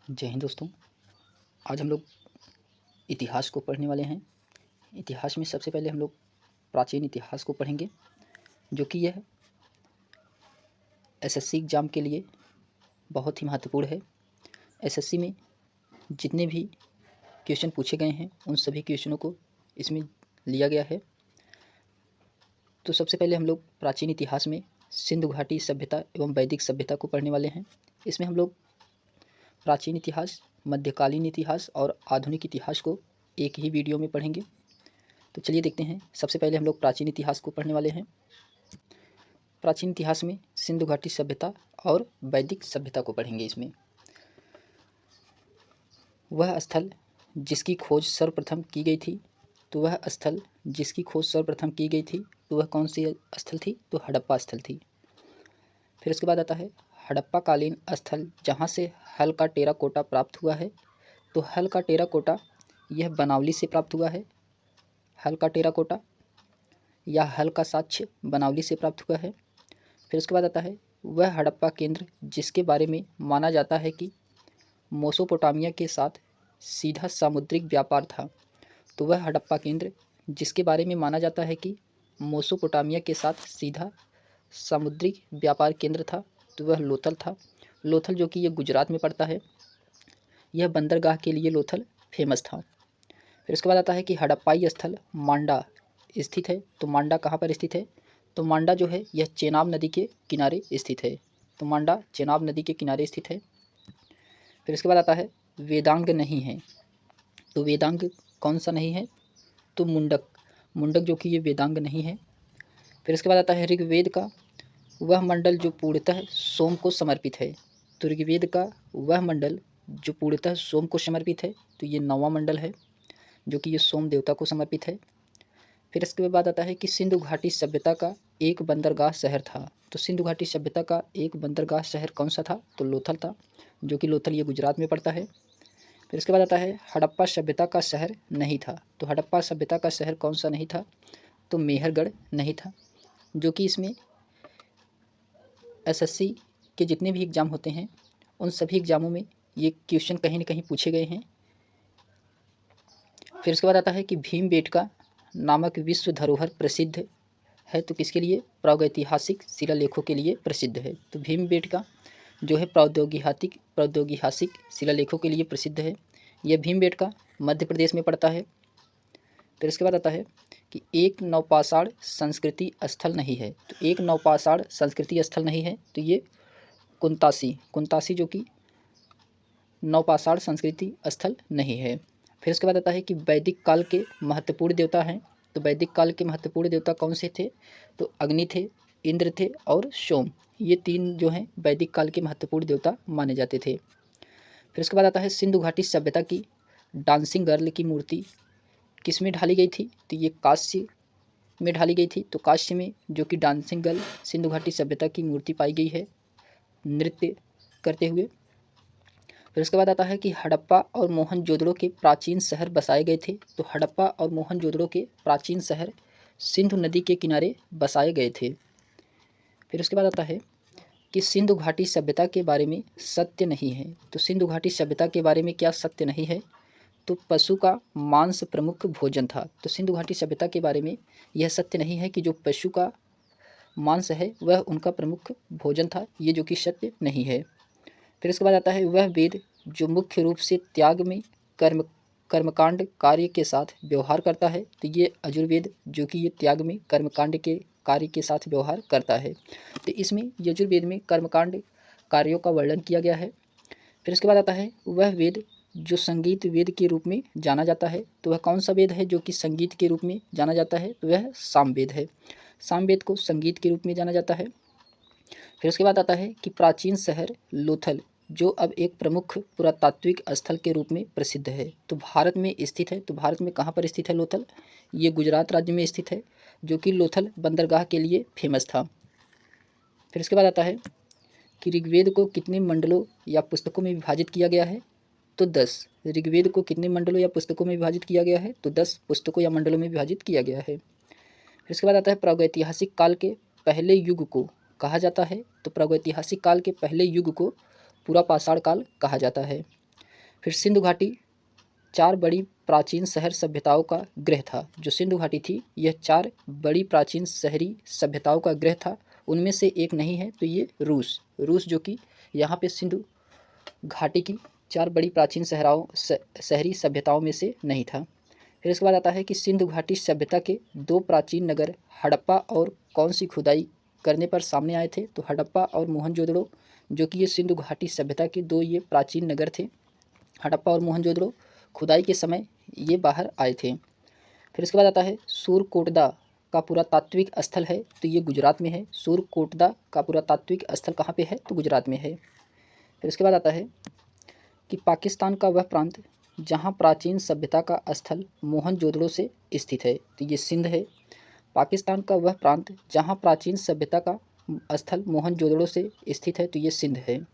जय हिंद दोस्तों। आज हम लोग इतिहास को पढ़ने वाले हैं। इतिहास में सबसे पहले हम लोग प्राचीन इतिहास को पढ़ेंगे, जो कि यह एसएससी एग्ज़ाम के लिए बहुत ही महत्वपूर्ण है। एसएससी में जितने भी क्वेश्चन पूछे गए हैं उन सभी क्वेश्चनों को इसमें लिया गया है। तो सबसे पहले हम लोग प्राचीन इतिहास में सिंधु घाटी सभ्यता एवं वैदिक सभ्यता को पढ़ने वाले हैं। इसमें हम लोग प्राचीन इतिहास, मध्यकालीन इतिहास और आधुनिक इतिहास को एक ही वीडियो में पढ़ेंगे। तो चलिए देखते हैं। सबसे पहले हम लोग प्राचीन इतिहास को पढ़ने वाले हैं। प्राचीन इतिहास में सिंधु घाटी सभ्यता और वैदिक सभ्यता को पढ़ेंगे। इसमें वह स्थल जिसकी खोज सर्वप्रथम की गई थी, तो वह स्थल जिसकी खोज सर्वप्रथम की गई थी तो वह कौन सी स्थल थी? तो हड़प्पा स्थल थी। फिर उसके बाद आता है हड़प्पा कालीन स्थल जहाँ से हल का टेराकोटा प्राप्त हुआ है। तो हल का टेराकोटा यह बनावली से प्राप्त हुआ है। हल का टेराकोटा या हल का साक्ष्य बनावली से प्राप्त हुआ है। फिर उसके बाद आता है वह हड़प्पा केंद्र जिसके बारे में माना जाता है कि मेसोपोटामिया के साथ सीधा सामुद्रिक व्यापार था। तो वह हड़प्पा केंद्र जिसके बारे में माना जाता है कि मेसोपोटामिया के साथ सीधा सामुद्रिक व्यापार केंद्र था, तो वह लोथल था। लोथल जो कि यह गुजरात में पड़ता है। यह बंदरगाह के लिए लोथल फेमस था। फिर उसके बाद आता है कि हड़प्पाई स्थल मांडा स्थित है। तो मांडा कहाँ पर स्थित है? तो मांडा जो है यह चेनाब नदी के किनारे स्थित है। तो मांडा चेनाब नदी के किनारे स्थित है। फिर उसके बाद आता है वेदांग नहीं है। तो वेदांग कौन सा नहीं है? तो मुंडक। मुंडक जो कि ये वेदांग नहीं है। फिर उसके बाद आता है ऋग्वेद का वह मंडल जो पूर्णतः सोम को समर्पित है। तो ऋग्वेद का वह मंडल जो पूर्णतः सोम को समर्पित है, तो ये 9वां मंडल है जो कि ये सोम देवता को समर्पित है। फिर इसके बाद आता है कि सिंधु घाटी सभ्यता का एक बंदरगाह शहर था। तो सिंधु घाटी सभ्यता का एक बंदरगाह शहर कौन सा था? तो लोथल था, जो कि लोथल ये गुजरात में पड़ता है। फिर इसके बाद आता है हड़प्पा सभ्यता का शहर नहीं था। तो हड़प्पा सभ्यता का शहर कौन सा नहीं था? तो मेहरगढ़ नहीं था। जो कि इसमें एसएससी के जितने भी एग्ज़ाम होते हैं उन सभी एग्ज़ामों में ये क्वेश्चन कहीं न कहीं पूछे गए हैं। फिर उसके बाद आता है कि भीमबेटका नामक विश्व धरोहर प्रसिद्ध है। तो किसके लिए? प्रागैतिहासिक शिलालेखों के लिए प्रसिद्ध है। तो भीमबेटका जो है प्रौद्योगिहासिक शिलालेखों के लिए प्रसिद्ध है। यह भीमबेटका मध्य प्रदेश में पड़ता है। फिर इसके बाद आता है कि एक नवपाषाण संस्कृति स्थल नहीं है। तो एक नवपाषाण संस्कृति स्थल नहीं है, तो ये कुंतासी जो कि नवपाषाण संस्कृति स्थल नहीं है। फिर उसके बाद आता है कि वैदिक काल के महत्वपूर्ण देवता हैं। तो वैदिक काल के महत्वपूर्ण देवता कौन से थे? तो अग्नि थे, इंद्र थे और सोम। ये 3 जो हैं वैदिक काल के महत्वपूर्ण देवता माने जाते थे। फिर उसके बाद आता है सिंधु घाटी सभ्यता की डांसिंग गर्ल की मूर्ति किस में ढाली गई थी? तो ये कांस्य में ढाली गई थी। तो कांस्य में जो कि डांसिंग गर्ल सिंधु घाटी सभ्यता की मूर्ति पाई गई है नृत्य करते हुए। फिर उसके बाद आता है कि हड़प्पा और मोहनजोदड़ो के प्राचीन शहर बसाए गए थे। तो हड़प्पा और मोहनजोदड़ो के प्राचीन शहर सिंधु नदी के किनारे बसाए गए थे। फिर उसके बाद आता है कि सिंधु घाटी सभ्यता के बारे में सत्य नहीं है। तो सिंधु घाटी सभ्यता के बारे में क्या सत्य नहीं है? तो पशु का मांस प्रमुख भोजन था। तो सिंधु घाटी सभ्यता के बारे में यह सत्य नहीं है कि जो पशु का मांस है वह उनका प्रमुख भोजन था, ये जो कि सत्य नहीं है। फिर इसके बाद आता है वह वेद जो मुख्य रूप से त्याग में कर्मकांड कार्य के साथ व्यवहार करता है। तो ये यजुर्वेद जो कि ये त्याग में कर्मकांड के कार्य के साथ व्यवहार करता है। तो इसमें यजुर्वेद में कर्मकांड कार्यों का वर्णन किया गया है। फिर इसके बाद आता है वह वेद जो संगीत वेद के रूप में जाना जाता है। तो वह कौन सा वेद है जो कि संगीत के रूप में जाना जाता है? तो वह सामवेद है। सामवेद को संगीत के रूप में जाना जाता है। फिर उसके बाद आता है कि प्राचीन शहर लोथल जो अब एक प्रमुख पुरातात्विक स्थल के रूप में प्रसिद्ध है। तो भारत में स्थित है। तो भारत में कहाँ पर स्थित है लोथल? ये गुजरात राज्य में स्थित है, जो कि लोथल बंदरगाह के लिए फेमस था। फिर उसके बाद आता है कि ऋग्वेद को कितने मंडलों या पुस्तकों में विभाजित किया गया है? तो 10। ऋग्वेद को कितने मंडलों या पुस्तकों में विभाजित किया गया है? तो 10 पुस्तकों या मंडलों में विभाजित किया गया है। फिर इसके बाद आता है प्रागैतिहासिक काल के पहले युग को कहा जाता है। तो प्रागैतिहासिक काल के पहले युग को पुरापाषाण काल कहा जाता है। फिर सिंधु घाटी 4 बड़ी प्राचीन शहर सभ्यताओं का गृह था। जो सिंधु घाटी थी यह 4 बड़ी प्राचीन शहरी सभ्यताओं का गृह था। उनमें से एक नहीं है तो ये रूस जो कि यहाँ पे सिंधु घाटी की 4 बड़ी प्राचीन शहरी सभ्यताओं में से नहीं था। फिर इसके बाद आता है कि सिंधु घाटी सभ्यता के 2 प्राचीन नगर हड़प्पा और कौन सी खुदाई करने पर सामने आए थे, तो हड़प्पा और मोहनजोदड़ो, जो कि ये सिंधु घाटी सभ्यता के 2 ये प्राचीन नगर थे। हड़प्पा और मोहनजोदड़ो खुदाई के समय ये बाहर आए थे। फिर इसके बाद आता है सूरकोटदा का पुरातात्विक स्थल है, तो ये गुजरात में है। सूरकोटदा का पुरातात्विक स्थल कहाँ पे है, तो गुजरात में है। फिर इसके बाद आता है कि पाकिस्तान का वह प्रांत जहाँ प्राचीन सभ्यता का स्थल मोहनजोदड़ो से स्थित है, तो ये सिंध है। पाकिस्तान का वह प्रांत जहाँ प्राचीन सभ्यता का स्थल मोहनजोदड़ो से स्थित है, तो ये सिंध है।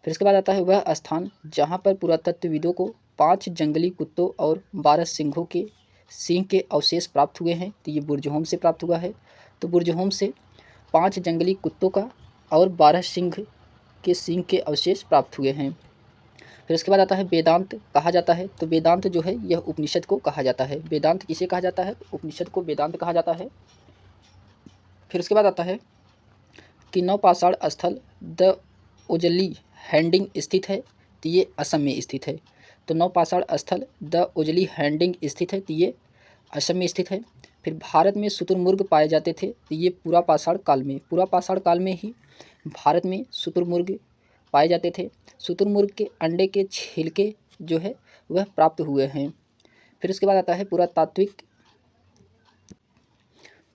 फिर इसके बाद आता है वह स्थान जहाँ पर पुरातत्वविदों को 5 जंगली कुत्तों और 12 सिंहों के सींग के अवशेष प्राप्त हुए हैं, तो ये बुर्जहोम से प्राप्त हुआ है। तो बुर्जहोम से 5 जंगली कुत्तों का और 12 सिंह के सींग के अवशेष प्राप्त हुए हैं। फिर इसके बाद आता है वेदांत कहा जाता है, तो वेदांत जो है यह उपनिषद को कहा जाता है। वेदांत किसे कहा जाता है, उपनिषद को वेदांत कहा जाता है। फिर इसके बाद आता है कि नवपाषाण स्थल द ओजली हैंडिंग स्थित है, तो ये असम में स्थित है। तो नवपाषाण स्थल द ओजली हैंडिंग स्थित है, तो ये असम में स्थित है। फिर भारत में शुतुरमुर्ग पाए जाते थे, तो ये पुरापाषाण काल में ही भारत में शुतुरमुर्ग पाए जाते थे। शुतुरमुर्ग के अंडे के छिलके जो है वह प्राप्त हुए हैं। फिर उसके बाद आता है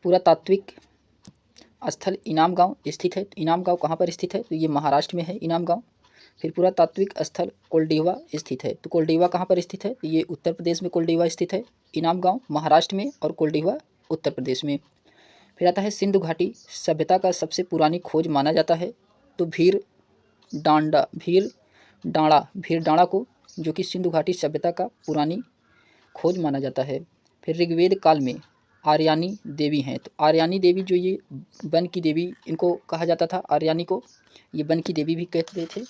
पुरातात्विक स्थल इनाम गांव स्थित है। इनाम गांव कहाँ पर स्थित है, तो ये महाराष्ट्र में है इनाम गांव। फिर पुरातात्विक स्थल कोल्डिवा स्थित है, तो कोल्डिवा कहाँ पर स्थित है, तो ये उत्तर प्रदेश में कोल्डिवा स्थित है। इनाम गांव महाराष्ट्र में और कोल्डिवा उत्तर प्रदेश में। फिर आता है सिंधु घाटी सभ्यता का सबसे पुरानी खोज माना जाता है, तो भीर डाँड़ा को जो कि सिंधु घाटी सभ्यता का पुरानी खोज माना जाता है। फिर ऋग्वेद काल में आर्यानी देवी हैं, तो आर्यानी देवी जो ये वन की देवी इनको कहा जाता था, आर्यानी को ये वन की देवी भी कहते थे।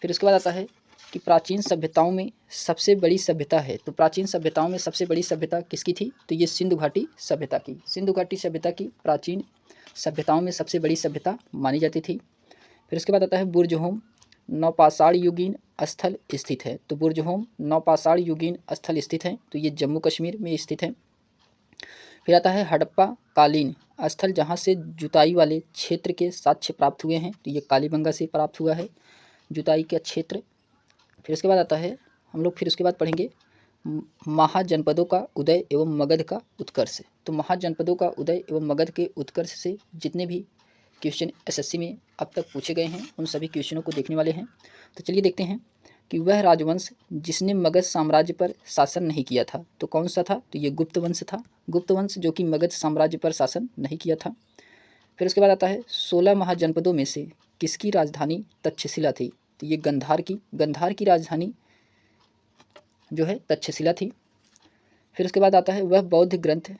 फिर उसके बाद आता है कि प्राचीन सभ्यताओं में सबसे बड़ी सभ्यता है, तो प्राचीन सभ्यताओं में सबसे बड़ी सभ्यता किसकी थी, तो ये सिंधु घाटी सभ्यता की। सिंधु घाटी सभ्यता की प्राचीन सभ्यताओं में सबसे बड़ी सभ्यता मानी जाती थी। फिर उसके बाद आता है बुर्जहोम नवपाषाण युगीन स्थल स्थित है, तो बुर्जहोम नवपाषाण युगीन स्थल स्थित है, तो ये जम्मू कश्मीर में स्थित है। फिर आता है हड़प्पा कालीन स्थल जहाँ से जुताई वाले क्षेत्र के साक्ष्य प्राप्त हुए हैं, तो ये कालीबंगा से प्राप्त हुआ है जुताई का क्षेत्र। फिर उसके बाद आता है हम लोग फिर उसके बाद पढ़ेंगे महाजनपदों का उदय एवं मगध का उत्कर्ष। तो महाजनपदों का उदय एवं मगध के उत्कर्ष से जितने भी क्वेश्चन एसएससी में अब तक पूछे गए हैं उन सभी क्वेश्चनों को देखने वाले हैं। तो चलिए देखते हैं कि वह राजवंश जिसने मगध साम्राज्य पर शासन नहीं किया था, तो कौन सा था, तो ये गुप्त वंश था। गुप्त वंश जो कि मगध साम्राज्य पर शासन नहीं किया था। फिर उसके बाद आता है 16 महाजनपदों में से किसकी राजधानी तक्षशिला थी, तो ये गंधार की राजधानी जो है तक्षशिला थी। फिर उसके बाद आता है वह बौद्ध ग्रंथ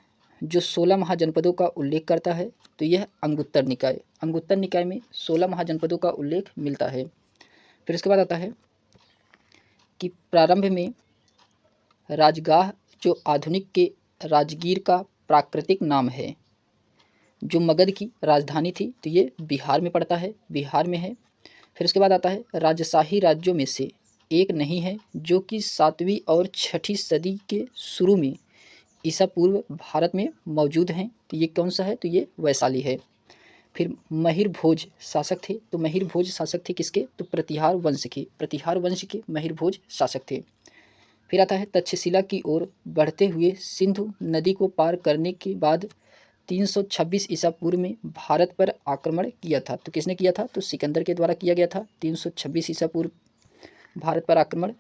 जो 16 महाजनपदों का उल्लेख करता है, तो यह अंगुत्तर निकाय में 16 महाजनपदों का उल्लेख मिलता है। फिर उसके बाद आता है कि प्रारंभ में राजगाह जो आधुनिक के राजगीर का प्राकृतिक नाम है, जो मगध की राजधानी थी, तो ये बिहार में पड़ता है, बिहार में है। फिर उसके बाद आता है राजशाही राज्यों में से एक नहीं है जो कि 7वीं और 6ठी सदी के शुरू में ईसा पूर्व भारत में मौजूद हैं, तो ये कौन सा है, तो ये वैशाली है। फिर महिर भोज शासक थे, तो महिर भोज शासक थे किसके, तो प्रतिहार वंश के महिर भोज शासक थे। फिर आता है तक्षशिला की ओर बढ़ते हुए सिंधु नदी को पार करने के बाद 326 ईसा पूर्व में भारत पर आक्रमण किया था, तो किसने किया था, तो सिकंदर के द्वारा किया गया था 326 ईसा पूर्व भारत पर आक्रमण।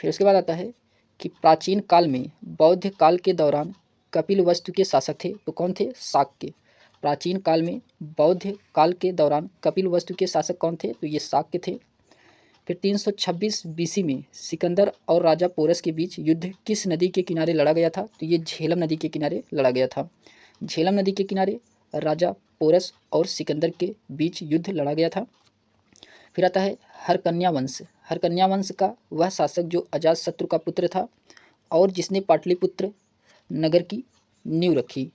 फिर उसके बाद आता है कि प्राचीन काल में बौद्ध काल के दौरान कपिलवस्तु के शासक थे, तो कौन थे, शाक्य। प्राचीन काल में बौद्ध काल के दौरान कपिलवस्तु के शासक कौन थे, तो ये शाक्य थे। फिर 326 बीसी में सिकंदर और राजा पोरस के बीच युद्ध किस नदी के किनारे लड़ा गया था, तो ये झेलम नदी के किनारे लड़ा गया था। झेलम नदी के किनारे राजा पोरस और सिकंदर के बीच युद्ध लड़ा गया था। फिर आता है हरकन्या वंश। हरकन्या वंश का वह शासक जो अजातशत्रु का पुत्र था और जिसने पाटलिपुत्र नगर की नींव रखी,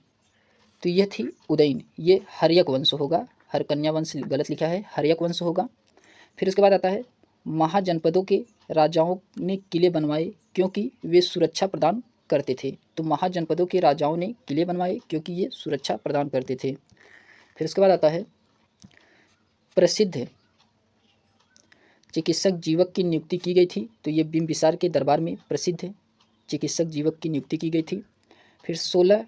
तो यह थी उदयन। ये हर्यक वंश होगा, हरकन्या वंश गलत लिखा है, हर्यक वंश होगा। फिर उसके बाद आता है महाजनपदों के राजाओं ने किले बनवाए क्योंकि वे सुरक्षा प्रदान करते थे। तो महाजनपदों के राजाओं ने किले बनवाए क्योंकि ये सुरक्षा प्रदान करते थे। फिर उसके बाद आता है प्रसिद्ध चिकित्सक जीवक की नियुक्ति की गई थी। तो ये बिंबिसार के दरबार में प्रसिद्ध चिकित्सक जीवक की नियुक्ति की गई थी। फिर 16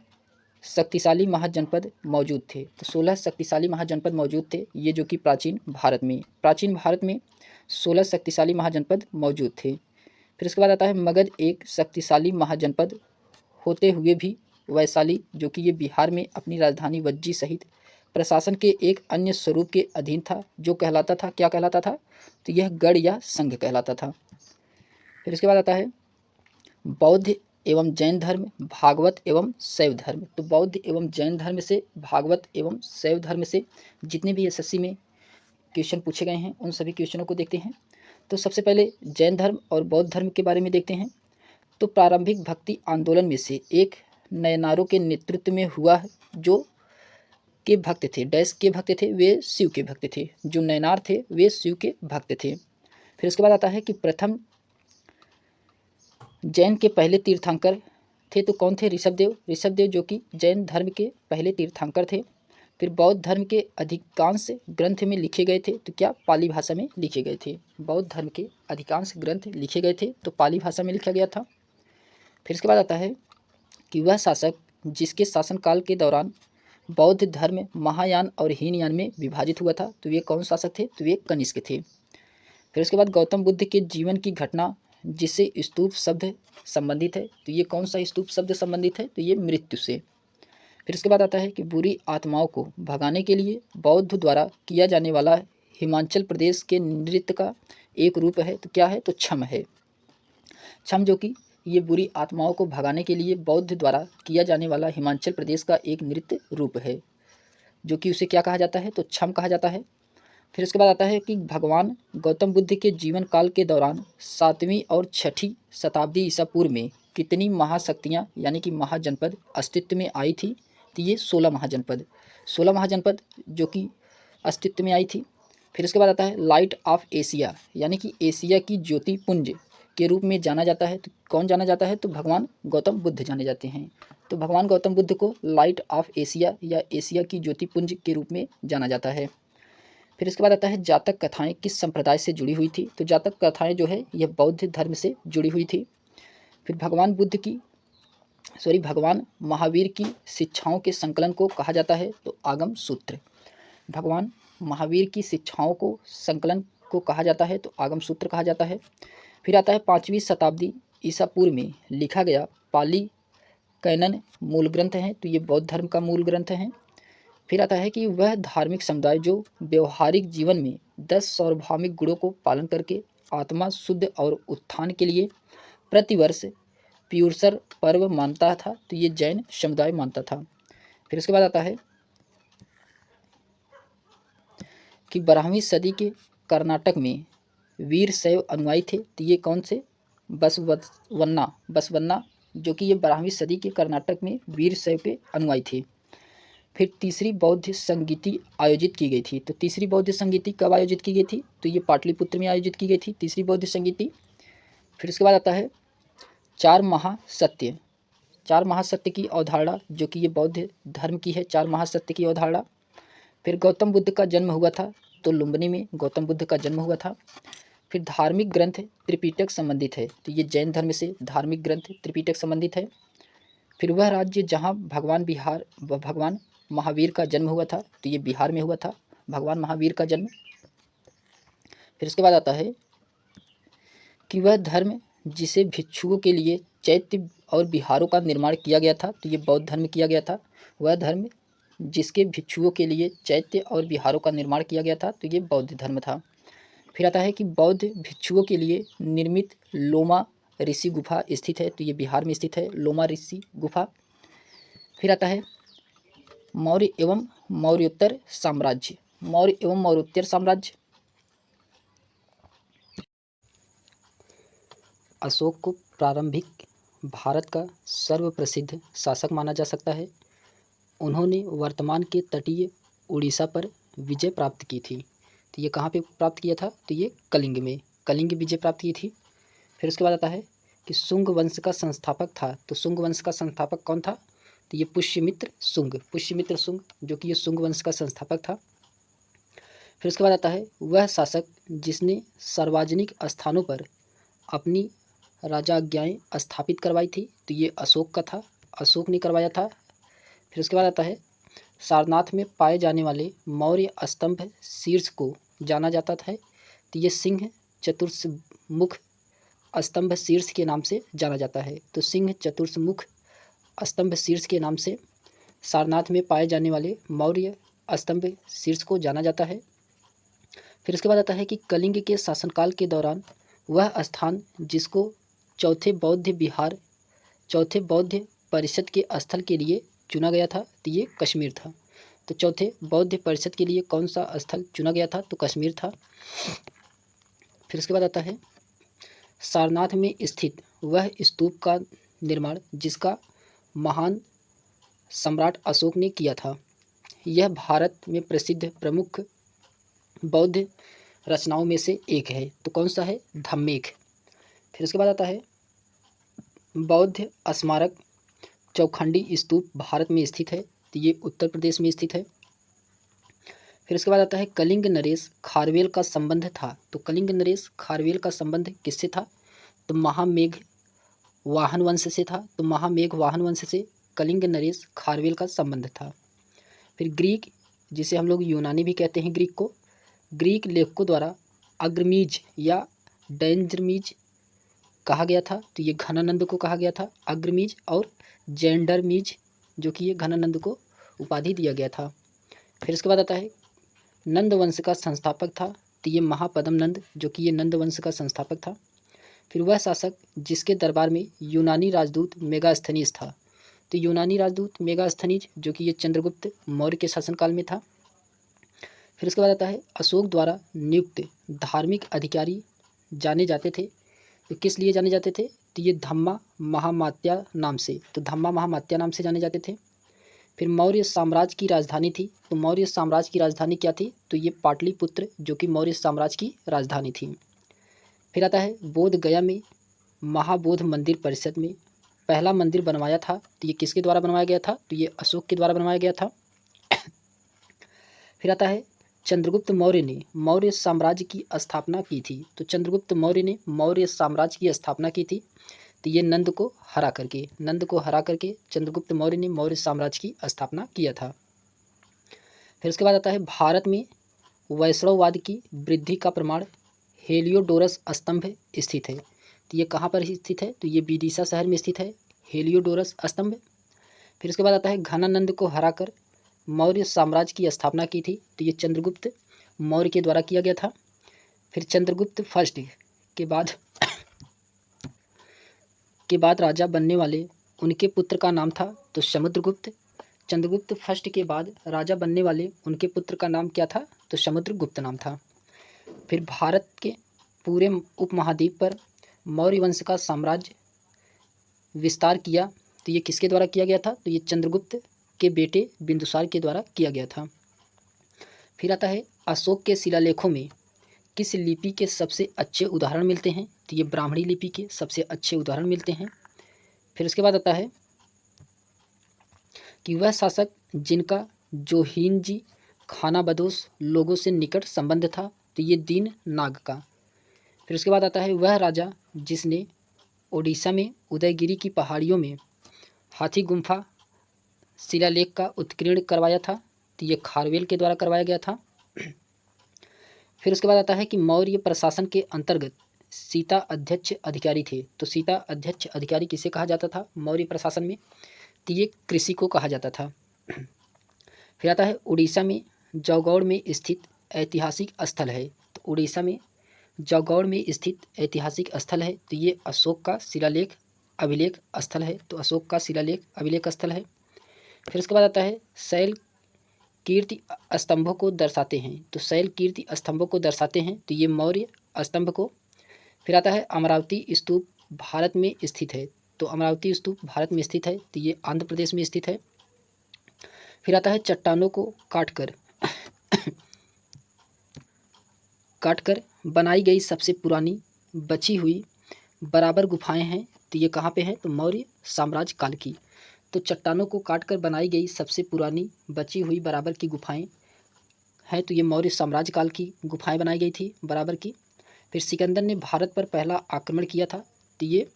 शक्तिशाली महाजनपद मौजूद थे। तो 16 शक्तिशाली महाजनपद मौजूद थे, ये जो कि प्राचीन भारत में 16 शक्तिशाली महाजनपद मौजूद थे। फिर उसके बाद आता है मगध एक शक्तिशाली महाजनपद होते हुए भी वैशाली, जो कि ये बिहार में अपनी राजधानी वज्जी सहित प्रशासन के एक अन्य स्वरूप के अधीन था, जो कहलाता था, क्या कहलाता था, तो यह गढ़ या संघ कहलाता था। फिर इसके बाद आता है बौद्ध एवं जैन धर्म, भागवत एवं शैव धर्म। तो बौद्ध एवं जैन धर्म से, भागवत एवं शैव धर्म से जितने भी एसएससी में क्वेश्चन पूछे गए हैं उन सभी क्वेश्चनों को देखते हैं। तो सबसे पहले जैन धर्म और बौद्ध धर्म के बारे में देखते हैं। तो प्रारंभिक भक्ति आंदोलन में से एक नयनारों के नेतृत्व में हुआ, जो के भक्त थे, डैश के भक्त थे, वे शिव के भक्त थे। जो नयनार थे वे शिव के भक्त थे। फिर उसके बाद आता है कि प्रथम जैन के पहले तीर्थंकर थे, तो कौन थे, ऋषभदेव। ऋषभदेव जो कि जैन धर्म के पहले तीर्थंकर थे। फिर बौद्ध धर्म के अधिकांश ग्रंथ में लिखे गए थे, तो क्या, पाली भाषा में लिखे गए थे। बौद्ध धर्म के अधिकांश ग्रंथ लिखे गए थे तो पाली भाषा में लिखा गया था। फिर इसके बाद आता है कि वह शासक जिसके शासनकाल के दौरान बौद्ध धर्म महायान और हीनयान में विभाजित हुआ था, तो वे कौन शासक थे, तो वे कनिष्क थे। फिर उसके बाद गौतम बुद्ध के जीवन की घटना जिससे स्तूप शब्द संबंधित है, तो ये कौन सा स्तूप शब्द संबंधित है, तो ये मृत्यु से। फिर इसके बाद आता है कि बुरी आत्माओं को भगाने के लिए बौद्ध द्वारा किया जाने वाला हिमाचल प्रदेश के नृत्य का एक रूप है, तो क्या है, तो छम है। छम जो कि ये बुरी आत्माओं को भगाने के लिए बौद्ध द्वारा किया जाने वाला हिमाचल प्रदेश का एक नृत्य रूप है, जो कि उसे क्या कहा जाता है, तो छम कहा जाता है। फिर उसके बाद आता है कि भगवान गौतम बुद्ध के जीवन काल के दौरान 7वीं और 6ठी शताब्दी ईसा पूर्व में कितनी महाशक्तियाँ यानी कि महाजनपद अस्तित्व में आई थी, तो ये 16 महाजनपद जो कि अस्तित्व में आई थी। फिर उसके बाद आता है लाइट ऑफ एशिया यानी कि एशिया की ज्योति पुंज के रूप में जाना जाता है, तो कौन जाना जाता है, तो भगवान गौतम बुद्ध जाने जाते हैं। तो भगवान गौतम बुद्ध को लाइट ऑफ एशिया या एशिया की ज्योति पुंज के रूप में जाना जाता है। फिर इसके बाद आता है जातक कथाएं किस संप्रदाय से जुड़ी हुई थी, तो जातक कथाएं जो है यह बौद्ध धर्म से जुड़ी हुई थी। फिर भगवान महावीर की शिक्षाओं के संकलन को कहा जाता है, तो आगम सूत्र। भगवान महावीर की शिक्षाओं को संकलन को कहा जाता है, तो आगम सूत्र कहा जाता है। फिर आता है 5वीं शताब्दी ईसा पूर्व में लिखा गया पाली कैनन मूल ग्रंथ है, तो ये बौद्ध धर्म का मूल ग्रंथ है। फिर आता है कि वह धार्मिक समुदाय जो व्यवहारिक जीवन में 10 सार्वभौमिक गुणों को पालन करके आत्मा शुद्ध और उत्थान के लिए प्रतिवर्ष प्यूरसर पर्व मानता था, तो ये जैन समुदाय मानता था। फिर उसके बाद आता है कि 12वीं सदी के कर्नाटक में वीर शैव अनुयायी थे, तो ये कौन से, बसवन्ना जो कि ये 12वीं सदी के कर्नाटक में वीर शैव के अनुयायी थे। फिर तीसरी बौद्ध संगीति आयोजित की गई थी, तो तीसरी बौद्ध संगीति कब आयोजित की गई थी, तो ये पाटलिपुत्र में आयोजित की गई थी तीसरी बौद्ध संगीति। फिर उसके बाद आता है चार महासत्य की अवधारणा, जो कि ये बौद्ध धर्म की है, 4 महासत्य की अवधारणा। फिर गौतम बुद्ध का जन्म हुआ था, तो लुम्बिनी में गौतम बुद्ध का जन्म हुआ था। फिर धार्मिक ग्रंथ त्रिपिटक संबंधित है, तो ये जैन धर्म से धार्मिक ग्रंथ त्रिपिटक संबंधित है। फिर वह राज्य जहाँ भगवान महावीर का जन्म हुआ था, तो ये बिहार में हुआ था भगवान महावीर का जन्म। फिर उसके बाद आता है कि वह धर्म जिसे भिक्षुओं के लिए चैत्य और विहारों का निर्माण किया गया था, तो ये बौद्ध धर्म किया गया था। वह धर्म जिसके भिक्षुओं के लिए चैत्य और विहारों का निर्माण किया गया था, तो ये बौद्ध धर्म था। फिर आता है कि बौद्ध भिक्षुओं के लिए निर्मित लोमा ऋषि गुफा स्थित है, तो ये बिहार में स्थित है लोमा ऋषि गुफा। फिर आता है मौर्य एवं मौर्योत्तर साम्राज्य। अशोक को प्रारंभिक भारत का सर्वप्रसिद्ध शासक माना जा सकता है। उन्होंने वर्तमान के तटीय उड़ीसा पर विजय प्राप्त की थी। तो ये कहाँ पे प्राप्त किया था? तो ये कलिंग में, कलिंग विजय प्राप्त की थी। फिर उसके बाद आता है कि शुंग वंश का संस्थापक था। तो शुंग वंश का संस्थापक कौन था? तो ये पुष्यमित्र शुंग, पुष्यमित्र शुंग जो कि ये शुंग वंश का संस्थापक था। फिर उसके बाद आता है वह शासक जिसने सार्वजनिक स्थानों पर अपनी राजाज्ञाएँ स्थापित करवाई थी। तो ये अशोक का था, अशोक ने करवाया था। फिर उसके बाद आता है सारनाथ में पाए जाने वाले मौर्य स्तंभ शीर्ष को जाना जाता था। तो ये सिंह चतुर्मुख स्तंभ शीर्ष के नाम से जाना जाता है। तो सिंह चतुर्मुख स्तंभ शीर्ष के नाम से सारनाथ में पाए जाने वाले मौर्य स्तंभ शीर्ष को जाना जाता है। फिर उसके बाद आता है कि कलिंग के शासनकाल के दौरान वह स्थान जिसको चौथे बौद्ध परिषद के स्थल के लिए चुना गया था, तो ये कश्मीर था। तो चौथे बौद्ध परिषद के लिए कौन सा स्थल चुना गया था? तो कश्मीर था। फिर उसके बाद आता है सारनाथ में स्थित वह स्तूप का निर्माण जिसका महान सम्राट अशोक ने किया था। यह भारत में प्रसिद्ध प्रमुख बौद्ध रचनाओं में से एक है। तो कौन सा है? धम्मेक। फिर उसके बाद आता है बौद्ध स्मारक चौखंडी स्तूप भारत में स्थित है। तो ये उत्तर प्रदेश में स्थित है। फिर उसके बाद आता है कलिंग नरेश खारवेल का संबंध था। तो कलिंग नरेश खारवेल का संबंध किससे था? तो महामेघ वाहन वंश से था। तो महामेघ वाहन वंश से कलिंग नरेश खारवेल का संबंध था। फिर ग्रीक, जिसे हम लोग यूनानी भी कहते हैं ग्रीक को, ग्रीक लेखकों द्वारा अग्रमीज या डेंजरमीज कहा गया था। तो ये घनानंद को कहा गया था अग्रमीज, और जेंडरमीज जो कि ये घनानंद को उपाधि दिया गया था। फिर इसके बाद आता है नंद वंश का संस्थापक था। तो ये महापद्म नंद जो कि ये नंद वंश का संस्थापक था। फिर वह शासक जिसके दरबार में यूनानी राजदूत मेगास्थनीज था। तो यूनानी राजदूत मेगास्थनीज जो कि ये चंद्रगुप्त मौर्य के शासनकाल में था। फिर उसके बाद आता है अशोक द्वारा नियुक्त धार्मिक अधिकारी जाने जाते थे। तो किस लिए जाने जाते थे? तो ये धम्मा महामात्या नाम से, तो धम्मा महामात्या नाम से जाने जाते थे। फिर मौर्य साम्राज्य की राजधानी थी। तो मौर्य साम्राज्य की राजधानी क्या थी? तो ये पाटलिपुत्र जो कि मौर्य साम्राज्य की राजधानी थी। फिर आता है बोध गया में महाबोध मंदिर परिषद में पहला मंदिर बनवाया था। तो ये किसके द्वारा बनवाया गया था? तो ये अशोक के द्वारा बनवाया गया था। फिर आता है चंद्रगुप्त मौर्य ने मौर्य साम्राज्य की स्थापना की थी। तो चंद्रगुप्त मौर्य ने मौर्य साम्राज्य की स्थापना की थी। तो ये नंद को हरा करके चंद्रगुप्त मौर्य ने मौर्य साम्राज्य की स्थापना किया था। फिर उसके बाद आता है भारत में वैष्णववाद की वृद्धि का प्रमाण हेलियोडोरस स्तंभ स्थित है। तो ये कहाँ पर स्थित है? तो ये विदिशा शहर में स्थित है हेलियोडोरस स्तंभ। फिर उसके बाद आता है घनानंद को हराकर मौर्य साम्राज्य की स्थापना की थी। तो ये चंद्रगुप्त मौर्य के द्वारा किया गया था। फिर चंद्रगुप्त फर्स्ट के बाद राजा बनने वाले उनके पुत्र का नाम था तो समुद्रगुप्त। चंद्रगुप्त फर्स्ट के बाद राजा बनने वाले उनके पुत्र का नाम क्या था? तो समुद्रगुप्त नाम था। फिर भारत के पूरे उपमहाद्वीप पर मौर्य वंश का साम्राज्य विस्तार किया। तो ये किसके द्वारा किया गया था? तो ये चंद्रगुप्त के बेटे बिंदुसार के द्वारा किया गया था। फिर आता है अशोक के शिलालेखों में किस लिपि के सबसे अच्छे उदाहरण मिलते हैं? तो ये ब्राह्मणी लिपि के सबसे अच्छे उदाहरण मिलते हैं। फिर उसके बाद आता है कि वह शासक जिनका जोहीनजी खानाबदोश लोगों से निकट संबंध था। तो ये दीन नाग का। फिर उसके बाद आता है वह राजा जिसने ओडिशा में उदयगिरी की पहाड़ियों में हाथी गुम्फा शिलालेख का उत्कीर्ण करवाया था। तो ये खारवेल के द्वारा करवाया गया था। फिर उसके बाद आता है कि मौर्य प्रशासन के अंतर्गत सीता अध्यक्ष अधिकारी थे। तो सीता अध्यक्ष अधिकारी किसे कहा जाता था मौर्य प्रशासन में? तो ये कृषि को कहा जाता था। फिर आता है उड़ीसा में जौगौड़ में स्थित ऐतिहासिक स्थल है। तो उड़ीसा में जौगौड़ में स्थित ऐतिहासिक स्थल है। तो ये अशोक का शिलालेख अभिलेख स्थल है। तो अशोक का शिलालेख अभिलेख स्थल है। फिर उसके बाद आता है शैल कीर्ति स्तंभों को दर्शाते हैं। तो शैल कीर्ति स्तंभों को दर्शाते हैं। तो ये मौर्य स्तंभ को। फिर आता है अमरावती स्तूप भारत में स्थित है। तो अमरावती स्तूप भारत में स्थित है, तो ये आंध्र प्रदेश में स्थित है। फिर आता है चट्टानों को काटकर बनाई गई सबसे पुरानी बची हुई बराबर गुफाएं हैं, तो ये कहाँ पे हैं, तो मौर्य साम्राज्य काल की। तो चट्टानों को काटकर बनाई गई सबसे पुरानी बची हुई बराबर की गुफाएं हैं, तो ये मौर्य साम्राज्य काल की गुफाएं बनाई गई थी बराबर की। फिर सिकंदर ने भारत पर पहला आक्रमण किया था, तो ये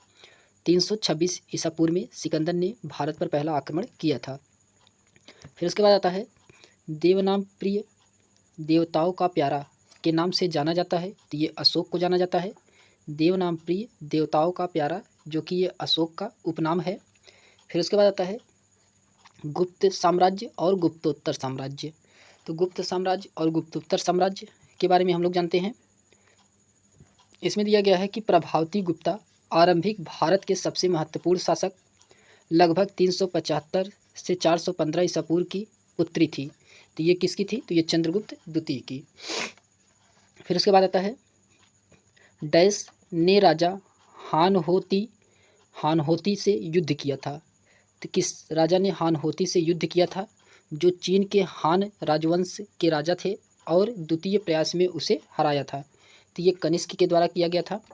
326 ईसा पूर्व में सिकंदर ने भारत पर पहला आक्रमण किया था। फिर उसके बाद आता है देवनाम प्रिय देवताओं का प्यारा के नाम से जाना जाता है, तो ये अशोक को जाना जाता है। देवनाम प्रिय देवताओं का प्यारा, जो कि ये अशोक का उपनाम है। फिर उसके बाद आता है गुप्त साम्राज्य और गुप्तोत्तर साम्राज्य। तो गुप्त साम्राज्य और गुप्तोत्तर साम्राज्य के बारे में हम लोग जानते हैं। इसमें दिया गया है कि प्रभावती गुप्ता आरंभिक भारत के सबसे महत्वपूर्ण शासक लगभग 375 से 415 ईसा पूर्व की पुत्री थी। तो ये किसकी थी, तो ये चंद्रगुप्त द्वितीय की। फिर उसके बाद आता है डैश ने राजा हानहोती से युद्ध किया था। तो किस राजा ने हानहोती से युद्ध किया था, जो चीन के हान राजवंश के राजा थे और द्वितीय प्रयास में उसे हराया था। तो ये कनिष्क के द्वारा किया गया था।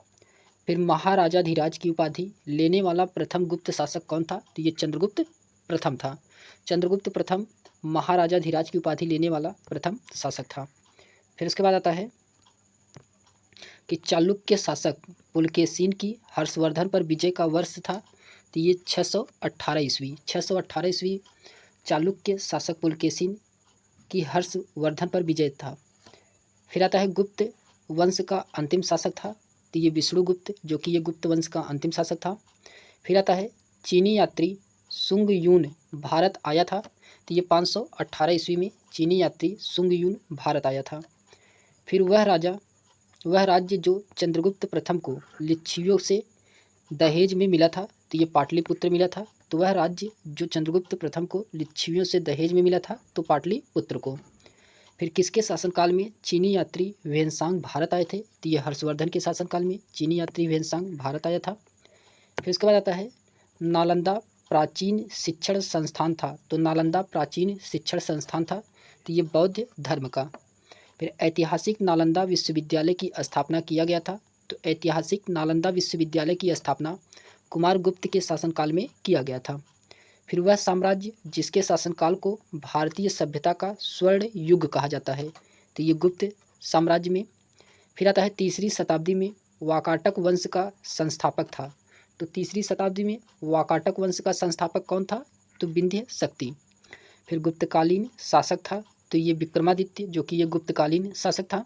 फिर महाराजाधिराज की उपाधि लेने वाला प्रथम गुप्त शासक कौन था, तो ये चंद्रगुप्त प्रथम था। चंद्रगुप्त प्रथम महाराजाधिराज की उपाधि लेने वाला प्रथम शासक था। फिर उसके बाद आता है कि चालुक्य शासक पुलकेशिन की हर्षवर्धन पर विजय का वर्ष था, तो ये 618 ईस्वी चालुक्य शासक पुलकेशिन की हर्षवर्धन पर विजय था। फिर आता है गुप्त वंश का अंतिम शासक था, तो ये विष्णुगुप्त, जो कि ये गुप्त वंश का अंतिम शासक था। फिर आता है चीनी यात्री सुंग यून भारत आया था, तो ये 518 ईस्वी में चीनी यात्री सुंग यून भारत आया था। फिर वह राज्य जो चंद्रगुप्त प्रथम को लिच्छवियों से दहेज में मिला था, तो ये पाटलिपुत्र मिला था। तो वह राज्य जो चंद्रगुप्त प्रथम को लिच्छवियों से दहेज में मिला था, तो पाटलिपुत्र को। फिर किसके शासनकाल में चीनी यात्री ह्वेनसांग भारत आए थे, तो ये हर्षवर्धन के शासनकाल में चीनी यात्री ह्वेनसांग भारत आया था। फिर उसके बाद आता है नालंदा प्राचीन शिक्षण संस्थान था, तो नालंदा प्राचीन शिक्षण संस्थान था, तो ये बौद्ध धर्म का। फिर ऐतिहासिक नालंदा विश्वविद्यालय की स्थापना किया गया था, तो ऐतिहासिक नालंदा विश्वविद्यालय की स्थापना कुमारगुप्त के शासनकाल में किया गया था। फिर वह साम्राज्य जिसके शासनकाल को भारतीय सभ्यता का स्वर्ण युग कहा जाता है, तो ये गुप्त साम्राज्य में। फिर आता है तीसरी शताब्दी में वाकाटक वंश का संस्थापक था, तो तीसरी शताब्दी में वाकाटक वंश का संस्थापक कौन था, तो विंध्य शक्ति। फिर गुप्तकालीन शासक था, तो ये विक्रमादित्य, जो कि ये गुप्तकालीन शासक था।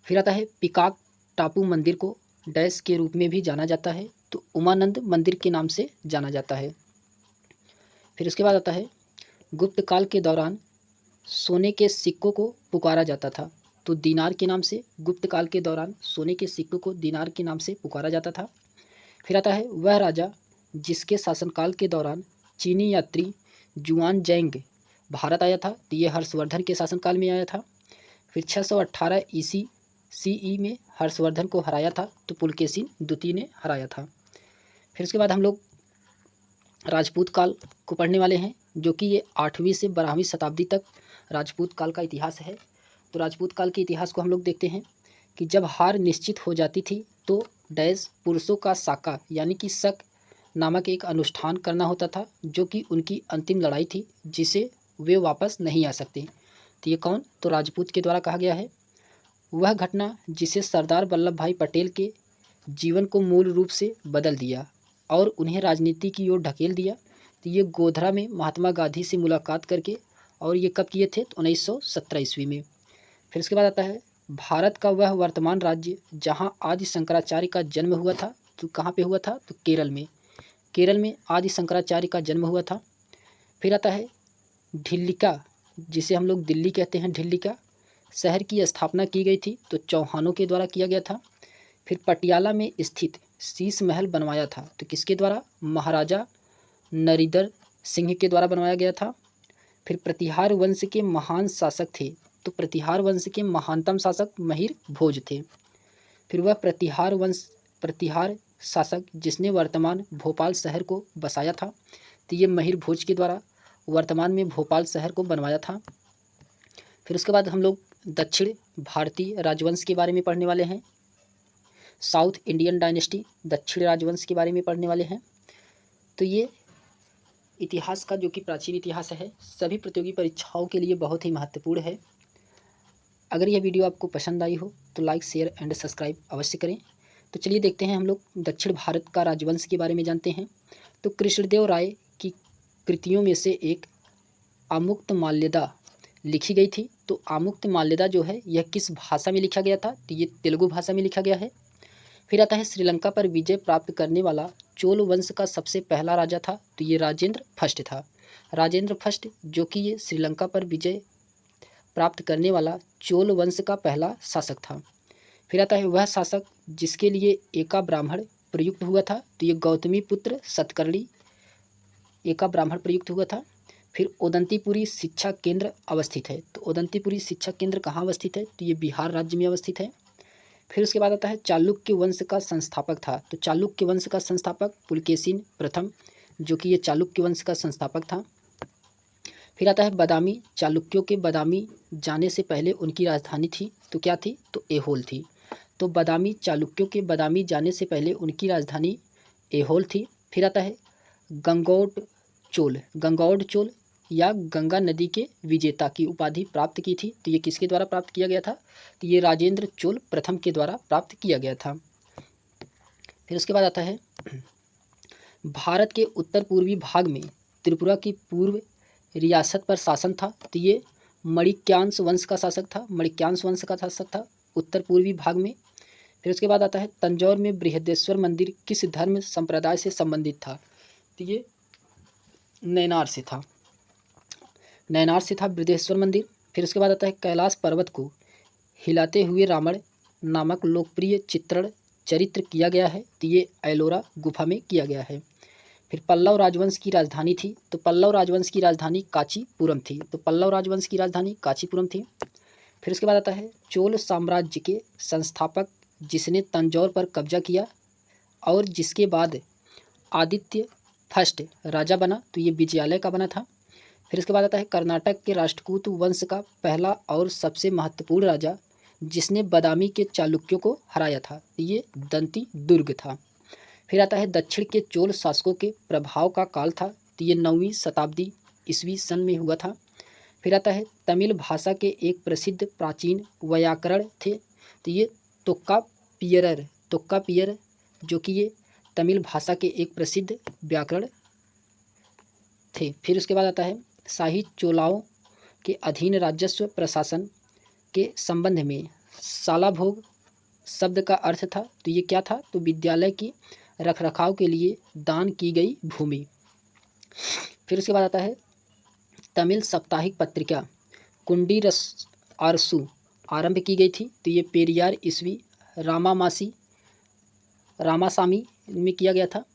फिर आता है पिकाक टापू मंदिर को डैश के रूप में भी जाना जाता है, तो उमानंद मंदिर के नाम से जाना जाता है। फिर उसके बाद आता है गुप्त काल के दौरान सोने के सिक्कों को पुकारा जाता था, तो दीनार के नाम से गुप्त काल के दौरान सोने के सिक्कों को दीनार के नाम से पुकारा जाता था। फिर आता है वह राजा जिसके शासनकाल के दौरान चीनी यात्री जुआन जैंग भारत आया था, तो ये हर्षवर्धन के शासनकाल में आया था। फिर 618 CE में हर्षवर्धन को हराया था, तो पुलकेशिन द्वितीय ने हराया था। फिर उसके बाद हम लोग राजपूत काल को पढ़ने वाले हैं, जो कि ये 8वीं से 12वीं शताब्दी तक राजपूत काल का इतिहास है। तो राजपूत काल के इतिहास को हम लोग देखते हैं कि जब हार निश्चित हो जाती थी, तो डैश पुरुषों का साका यानी कि शक नामक एक अनुष्ठान करना होता था, जो कि उनकी अंतिम लड़ाई थी, जिसे वे वापस नहीं आ सकते। तो ये कौन, तो राजपूत के द्वारा कहा गया है। वह घटना जिसे सरदार वल्लभ भाई पटेल के जीवन को मूल रूप से बदल दिया और उन्हें राजनीति की ओर ढकेल दिया, तो ये गोधरा में महात्मा गांधी से मुलाकात करके, और ये कब किए थे, तो 1917 ईस्वी में। फिर उसके बाद आता है भारत का वह वर्तमान राज्य जहाँ आदि शंकराचार्य का जन्म हुआ था, तो कहाँ पे हुआ था, तो केरल में आदि शंकराचार्य का जन्म हुआ था। फिर आता है ढिल्लिका, जिसे हम लोग दिल्ली कहते हैं, ढिल्लिका शहर की स्थापना की गई थी, तो चौहानों के द्वारा किया गया था। फिर पटियाला में स्थित शीश महल बनवाया था, तो किसके द्वारा, महाराजा नरिंदर सिंह के द्वारा बनवाया गया था। फिर प्रतिहार वंश के महान शासक थे, तो प्रतिहार वंश के महानतम शासक महिर भोज थे। फिर वह प्रतिहार शासक जिसने वर्तमान भोपाल शहर को बसाया था, तो ये महिर भोज के द्वारा वर्तमान में भोपाल शहर को बनवाया था। फिर उसके बाद हम लोग दक्षिण भारतीय राजवंश के बारे में पढ़ने वाले हैं। साउथ इंडियन डायनेस्टी, दक्षिण राजवंश के बारे में पढ़ने वाले हैं। तो ये इतिहास का जो कि प्राचीन इतिहास है, सभी प्रतियोगी परीक्षाओं के लिए बहुत ही महत्वपूर्ण है। अगर यह वीडियो आपको पसंद आई हो तो लाइक, शेयर एंड सब्सक्राइब अवश्य करें। तो चलिए देखते हैं, हम लोग दक्षिण भारत का राजवंश के बारे में जानते हैं। तो कृष्णदेव राय की कृतियों में से एक आमुक्तमाल्यदा लिखी गई थी। तो आमुक्तमाल्यदा जो है यह किस भाषा में लिखा गया था, तो ये तेलुगु भाषा में लिखा गया है। फिर आता है श्रीलंका पर विजय प्राप्त करने वाला चोल वंश का सबसे पहला राजा था, तो ये राजेंद्र फर्स्ट था। राजेंद्र फर्स्ट जो कि ये श्रीलंका पर विजय प्राप्त करने वाला चोल वंश का पहला शासक था। फिर आता है वह शासक जिसके लिए एका ब्राह्मण प्रयुक्त हुआ था, तो ये गौतमी पुत्र सतकर्णी एका ब्राह्मण प्रयुक्त हुआ था। फिर ओदंतीपुरी शिक्षा केंद्र अवस्थित है। तो ओदंतीपुरी शिक्षा केंद्र कहाँ अवस्थित है, तो ये बिहार राज्य में अवस्थित है। फिर उसके बाद आता है चालुक्य वंश का संस्थापक था। तो चालुक्य वंश का संस्थापक पुलकेशिन प्रथम जो कि ये चालुक्य वंश का संस्थापक था। फिर आता है बादामी, चालुक्यों के बादामी जाने से पहले उनकी राजधानी थी, तो क्या थी, तो ऐहोल थी। तो बादामी, चालुक्यों के बादामी जाने से पहले उनकी राजधानी ऐहोल थी। फिर आता है गंगौड चोल, गंगौड चोल या गंगा नदी के विजेता की उपाधि प्राप्त की थी। तो ये किसके द्वारा प्राप्त किया गया था, तो ये राजेंद्र चोल प्रथम के द्वारा प्राप्त किया गया था। फिर उसके बाद आता है भारत के उत्तर पूर्वी भाग में त्रिपुरा की पूर्व रियासत पर शासन था, तो ये मणिक्यांश वंश का शासक था, मणिक्यांश वंश का शासक था उत्तर पूर्वी भाग में। फिर उसके बाद आता है तंजौर में बृहदेश्वर मंदिर किस धर्म संप्रदाय से संबंधित था, तो ये नैनार से था, नैनार से था बृहदेश्वर मंदिर। फिर उसके बाद आता है कैलाश पर्वत को हिलाते हुए रावण नामक लोकप्रिय चित्रण चरित्र किया गया है, तो ये एलोरा गुफा में किया गया है। फिर पल्लव राजवंश की राजधानी थी, तो पल्लव राजवंश की राजधानी कांचीपुरम थी, तो पल्लव राजवंश की राजधानी कांचीपुरम थी। फिर उसके बाद आता है चोल साम्राज्य के संस्थापक जिसने तंजौर पर कब्जा किया और जिसके बाद आदित्य फर्स्ट राजा बना, तो ये विजयालय का बना था। फिर इसके बाद आता है कर्नाटक के राष्ट्रकूट वंश का पहला और सबसे महत्वपूर्ण राजा जिसने बादामी के चालुक्यों को हराया था, ये दंती दुर्ग था। फिर आता है दक्षिण के चोल शासकों के प्रभाव का काल था, तो ये 9वीं शताब्दी ईस्वी सन में हुआ था। फिर आता है तमिल भाषा के एक प्रसिद्ध प्राचीन व्याकरण थे, तो ये तोक्कापियर जो कि ये तमिल भाषा के एक प्रसिद्ध व्याकरण थे। फिर उसके बाद आता है शाही चोलाओं के अधीन राजस्व प्रशासन के संबंध में सालाभोग शब्द का अर्थ था, तो ये क्या था, तो विद्यालय की रखरखाव के लिए दान की गई भूमि। फिर उसके बाद आता है तमिल साप्ताहिक पत्रिका कुंडी अरसू आरंभ की गई थी, तो ये पेरियार ईस्वी रामासामी में किया गया था।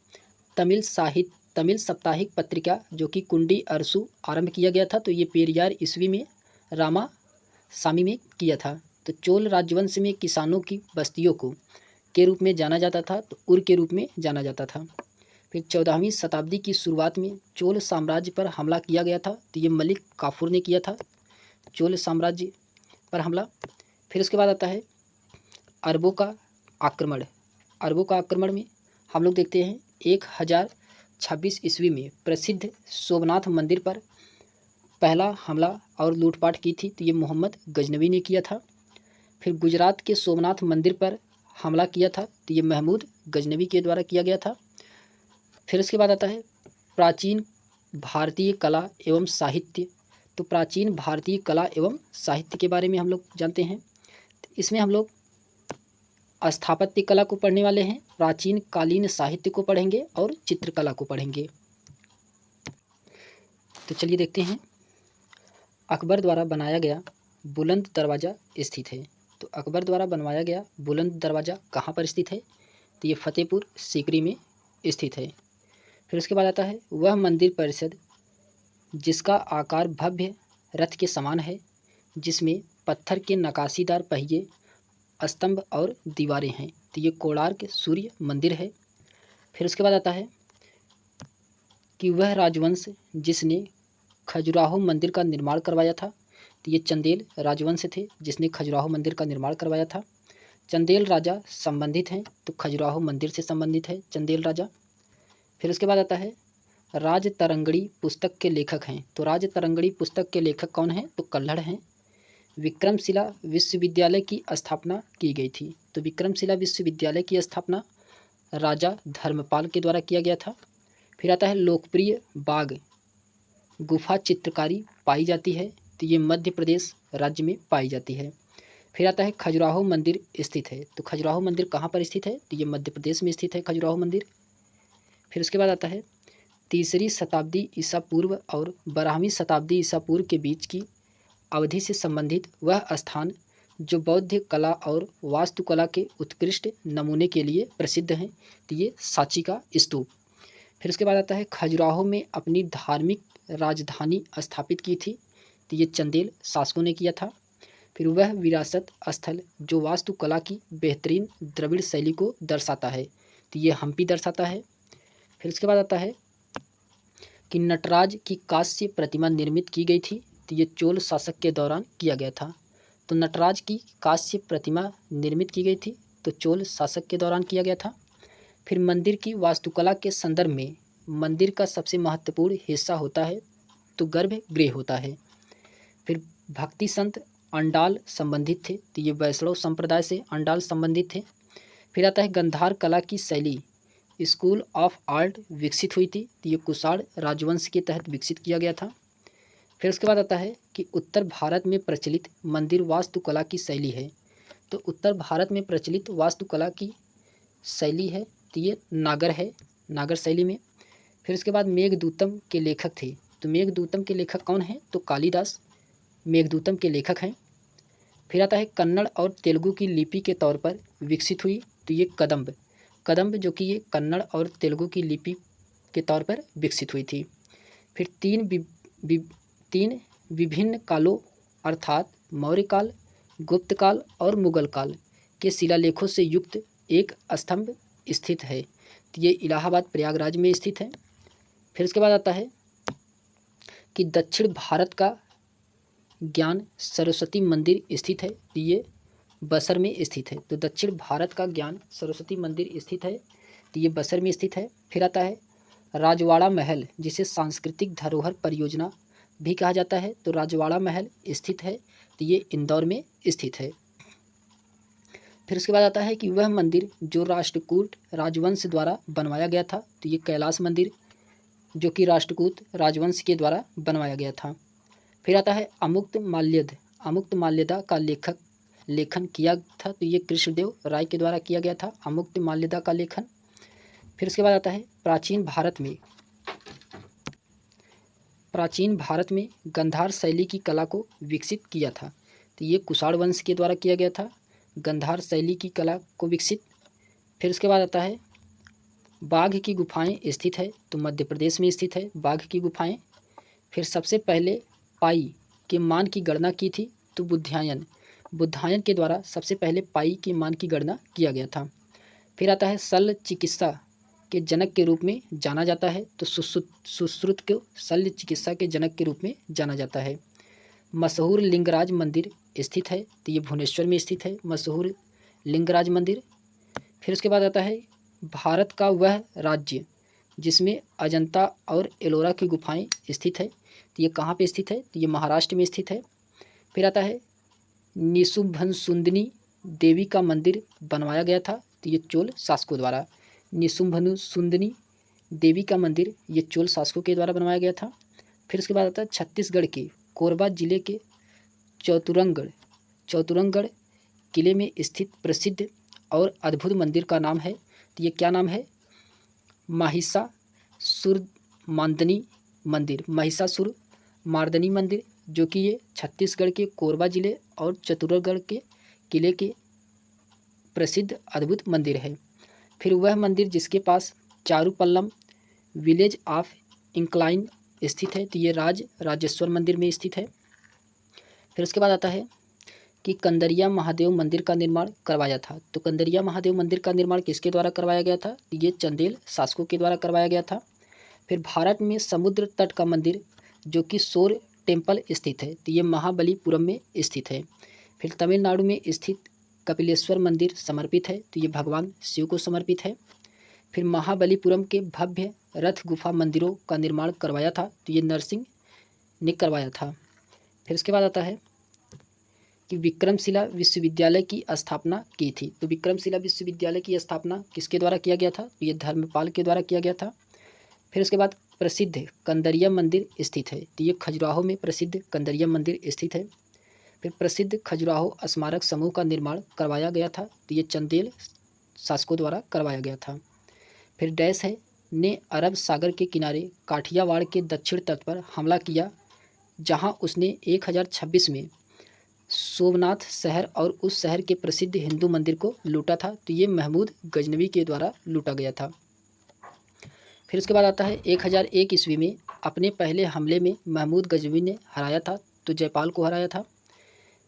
तमिल साप्ताहिक पत्रिका जो कि कुंडी अरसू आरंभ किया गया था, तो ये पेरियार ईस्वी में रामासामी में किया था। तो चोल राजवंश में किसानों की बस्तियों को के रूप में जाना जाता था, तो उर के रूप में जाना जाता था। फिर 14वीं शताब्दी की शुरुआत में चोल साम्राज्य पर हमला किया गया था, तो ये मलिक काफूर ने किया था चोल साम्राज्य पर हमला। फिर उसके बाद आता है अरबों का आक्रमण। अरबों का आक्रमण में हम लोग देखते हैं 1026 ईस्वी में प्रसिद्ध सोमनाथ मंदिर पर पहला हमला और लूटपाट की थी, तो ये मोहम्मद गजनवी ने किया था। फिर गुजरात के सोमनाथ मंदिर पर हमला किया था, तो ये महमूद गजनवी के द्वारा किया गया था। फिर उसके बाद आता है प्राचीन भारतीय कला एवं साहित्य। तो प्राचीन भारतीय कला एवं साहित्य के बारे में हम लोग जानते हैं। इसमें हम लोग स्थापत्य कला को पढ़ने वाले हैं, प्राचीन कालीन साहित्य को पढ़ेंगे और चित्रकला को पढ़ेंगे। तो चलिए देखते हैं अकबर द्वारा बनाया गया बुलंद दरवाज़ा स्थित है। तो अकबर द्वारा बनवाया गया बुलंद दरवाज़ा कहाँ पर स्थित है, तो ये फतेहपुर सीकरी में स्थित है। फिर उसके बाद आता है वह मंदिर परिषद जिसका आकार भव्य रथ के समान है, जिसमें पत्थर के नक्काशीदार पहिए, स्तंभ और दीवारें हैं, तो ये कोणार्क सूर्य मंदिर है। फिर उसके बाद आता है कि वह राजवंश जिसने खजुराहो मंदिर का निर्माण करवाया था, तो ये चंदेल राजवंश थे जिसने खजुराहो मंदिर का निर्माण करवाया था। चंदेल राजा संबंधित हैं, तो खजुराहो मंदिर से संबंधित है चंदेल राजा। फिर उसके बाद आता है राज तरंगड़ी पुस्तक के लेखक हैं, तो राज तरंगड़ी पुस्तक के लेखक कौन हैं, तो कल्हड़ हैं। विक्रमशिला विश्वविद्यालय की स्थापना की गई थी, तो विक्रमशिला विश्वविद्यालय की स्थापना राजा धर्मपाल के द्वारा किया गया था। फिर आता है लोकप्रिय बाग गुफा चित्रकारी पाई जाती है, तो ये मध्य प्रदेश राज्य में पाई जाती है। फिर आता है खजुराहो मंदिर स्थित है, तो खजुराहो मंदिर कहाँ पर स्थित है, तो ये मध्य प्रदेश में स्थित है खजुराहो मंदिर। फिर उसके बाद आता है 3री शताब्दी ईसा पूर्व और 12वीं शताब्दी ईसा पूर्व के बीच की अवधि से संबंधित वह स्थान जो बौद्ध कला और वास्तुकला के उत्कृष्ट नमूने के लिए प्रसिद्ध हैं, तो ये सांची का स्तूप। फिर उसके बाद आता है खजुराहो में अपनी धार्मिक राजधानी स्थापित की थी, तो ये चंदेल शासकों ने किया था। फिर वह विरासत स्थल जो वास्तुकला की बेहतरीन द्रविड़ शैली को दर्शाता है, तो ये हम्पी दर्शाता है। फिर उसके बाद आता है कि नटराज की कांस्य प्रतिमा निर्मित की गई थी, तो ये चोल शासक के दौरान किया गया था। तो नटराज की कांस्य प्रतिमा निर्मित की गई थी, तो चोल शासक के दौरान किया गया था। फिर मंदिर की वास्तुकला के संदर्भ में मंदिर का सबसे महत्वपूर्ण हिस्सा होता है तो गर्भगृह होता है। फिर भक्ति संत अंडाल संबंधित थे, तो ये वैष्णव संप्रदाय से अंडाल संबंधित थे। फिर आता है गंधार कला की शैली स्कूल ऑफ आर्ट विकसित हुई थी, तो ये कुषाण राजवंश के तहत विकसित किया गया था। फिर उसके बाद आता है कि उत्तर भारत में प्रचलित मंदिर वास्तुकला की शैली है, तो उत्तर भारत में प्रचलित वास्तुकला की शैली है, तो ये नागर है, नागर शैली में। फिर उसके बाद मेघदूतम के लेखक थे, तो मेघदूतम के लेखक कौन हैं, तो कालिदास मेघदूतम के लेखक हैं। फिर आता है कन्नड़ और तेलुगु की लिपि के तौर पर विकसित हुई, तो ये कदम्ब जो कि ये कन्नड़ और तेलुगु की लिपि के तौर पर विकसित हुई थी। फिर तीन विभिन्न कालों अर्थात मौर्य काल, गुप्त काल और मुगल काल के शिलालेखों से युक्त एक स्तंभ स्थित है, तो ये इलाहाबाद प्रयागराज में स्थित है। फिर उसके बाद आता है कि दक्षिण भारत का ज्ञान सरस्वती मंदिर स्थित है, तो ये बसर में स्थित है। तो दक्षिण भारत का ज्ञान सरस्वती मंदिर स्थित है, तो ये बसर में स्थित है। फिर आता है राजवाड़ा महल जिसे सांस्कृतिक धरोहर परियोजना भी कहा जाता है, तो राजवाड़ा महल स्थित है, तो ये इंदौर में स्थित है। फिर उसके बाद आता है कि वह मंदिर जो राष्ट्रकूट राजवंश द्वारा बनवाया गया था, तो ये कैलाश मंदिर जो कि राष्ट्रकूट राजवंश के द्वारा बनवाया गया था। फिर आता है अमुक्त माल्यदा का लेखन किया था, तो ये कृष्णदेव राय के द्वारा किया गया था अमुक्त माल्यदा का लेखन। फिर उसके बाद आता है प्राचीन भारत में गंधार शैली की कला को विकसित किया था, तो ये कुषाण वंश के द्वारा किया गया था गंधार शैली की कला को विकसित। फिर उसके बाद आता है बाघ की गुफाएं स्थित है, तो मध्य प्रदेश में स्थित है बाघ की गुफाएं। फिर सबसे पहले पाई के मान की गणना की थी, तो बुद्धायन के द्वारा सबसे पहले पाई के मान की गणना किया गया था। फिर आता है शल्य चिकित्सा के जनक के रूप में जाना जाता है, तो सुश्रुत को शल्य चिकित्सा के जनक के रूप में जाना जाता है। मशहूर लिंगराज मंदिर स्थित है, तो ये भुवनेश्वर में स्थित है मशहूर लिंगराज मंदिर। फिर उसके बाद आता है भारत का वह राज्य जिसमें अजंता और एलोरा की गुफाएं स्थित है, तो ये कहाँ पे स्थित है, तो ये महाराष्ट्र में स्थित है। फिर आता है निशुंभसुंदनी देवी का मंदिर बनवाया गया था, तो ये चोल शासकों द्वारा निशुंभसुंदनी देवी का मंदिर ये चोल शासकों के द्वारा बनवाया गया था। फिर उसके बाद आता है छत्तीसगढ़ के कोरबा जिले के चौतुरंगगढ़ किले में स्थित प्रसिद्ध और अद्भुत मंदिर का नाम है, तो ये क्या नाम है, महिषासुर मार्दनी मंदिर जो कि ये छत्तीसगढ़ के कोरबा जिले और चतुरगढ़ के किले के प्रसिद्ध अद्भुत मंदिर है। फिर वह मंदिर जिसके पास चारूपल्लम विलेज ऑफ इंक्लाइन स्थित है, तो ये राजेश्वर मंदिर में स्थित है। फिर उसके बाद आता है कि कंदरिया महादेव मंदिर का निर्माण करवाया था। तो कंदरिया महादेव मंदिर का निर्माण किसके द्वारा करवाया गया था? ये चंदेल शासकों के द्वारा करवाया गया था। फिर भारत में समुद्र तट का मंदिर जो कि शोर टेम्पल स्थित है, तो ये महाबलीपुरम में स्थित है। फिर तमिलनाडु में स्थित कपिलेश्वर मंदिर समर्पित है, तो ये भगवान शिव को समर्पित है। फिर महाबलीपुरम के भव्य रथ गुफा मंदिरों का निर्माण करवाया था, तो ये नरसिंह ने करवाया था। फिर उसके बाद आता है कि विक्रमशिला विश्वविद्यालय की स्थापना की थी। तो विक्रमशिला विश्वविद्यालय की स्थापना किसके द्वारा किया गया था? तो ये धर्मपाल के द्वारा किया गया था। फिर उसके बाद प्रसिद्ध कंदरिया मंदिर स्थित है, तो ये खजुराहो में प्रसिद्ध कंदरिया मंदिर स्थित है। फिर प्रसिद्ध खजुराहो स्मारक समूह का निर्माण करवाया गया था, तो ये चंदेल शासकों द्वारा करवाया गया था। फिर डैश है ने अरब सागर के किनारे काठियावाड़ के दक्षिण तट पर हमला किया, जहां उसने 1026 में सोमनाथ शहर और उस शहर के प्रसिद्ध हिंदू मंदिर को लूटा था, तो ये महमूद गजनवी के द्वारा लूटा गया था। फिर उसके बाद आता है 1001 ईस्वी में अपने पहले हमले में महमूद गजनवी ने हराया था, तो जयपाल को हराया था।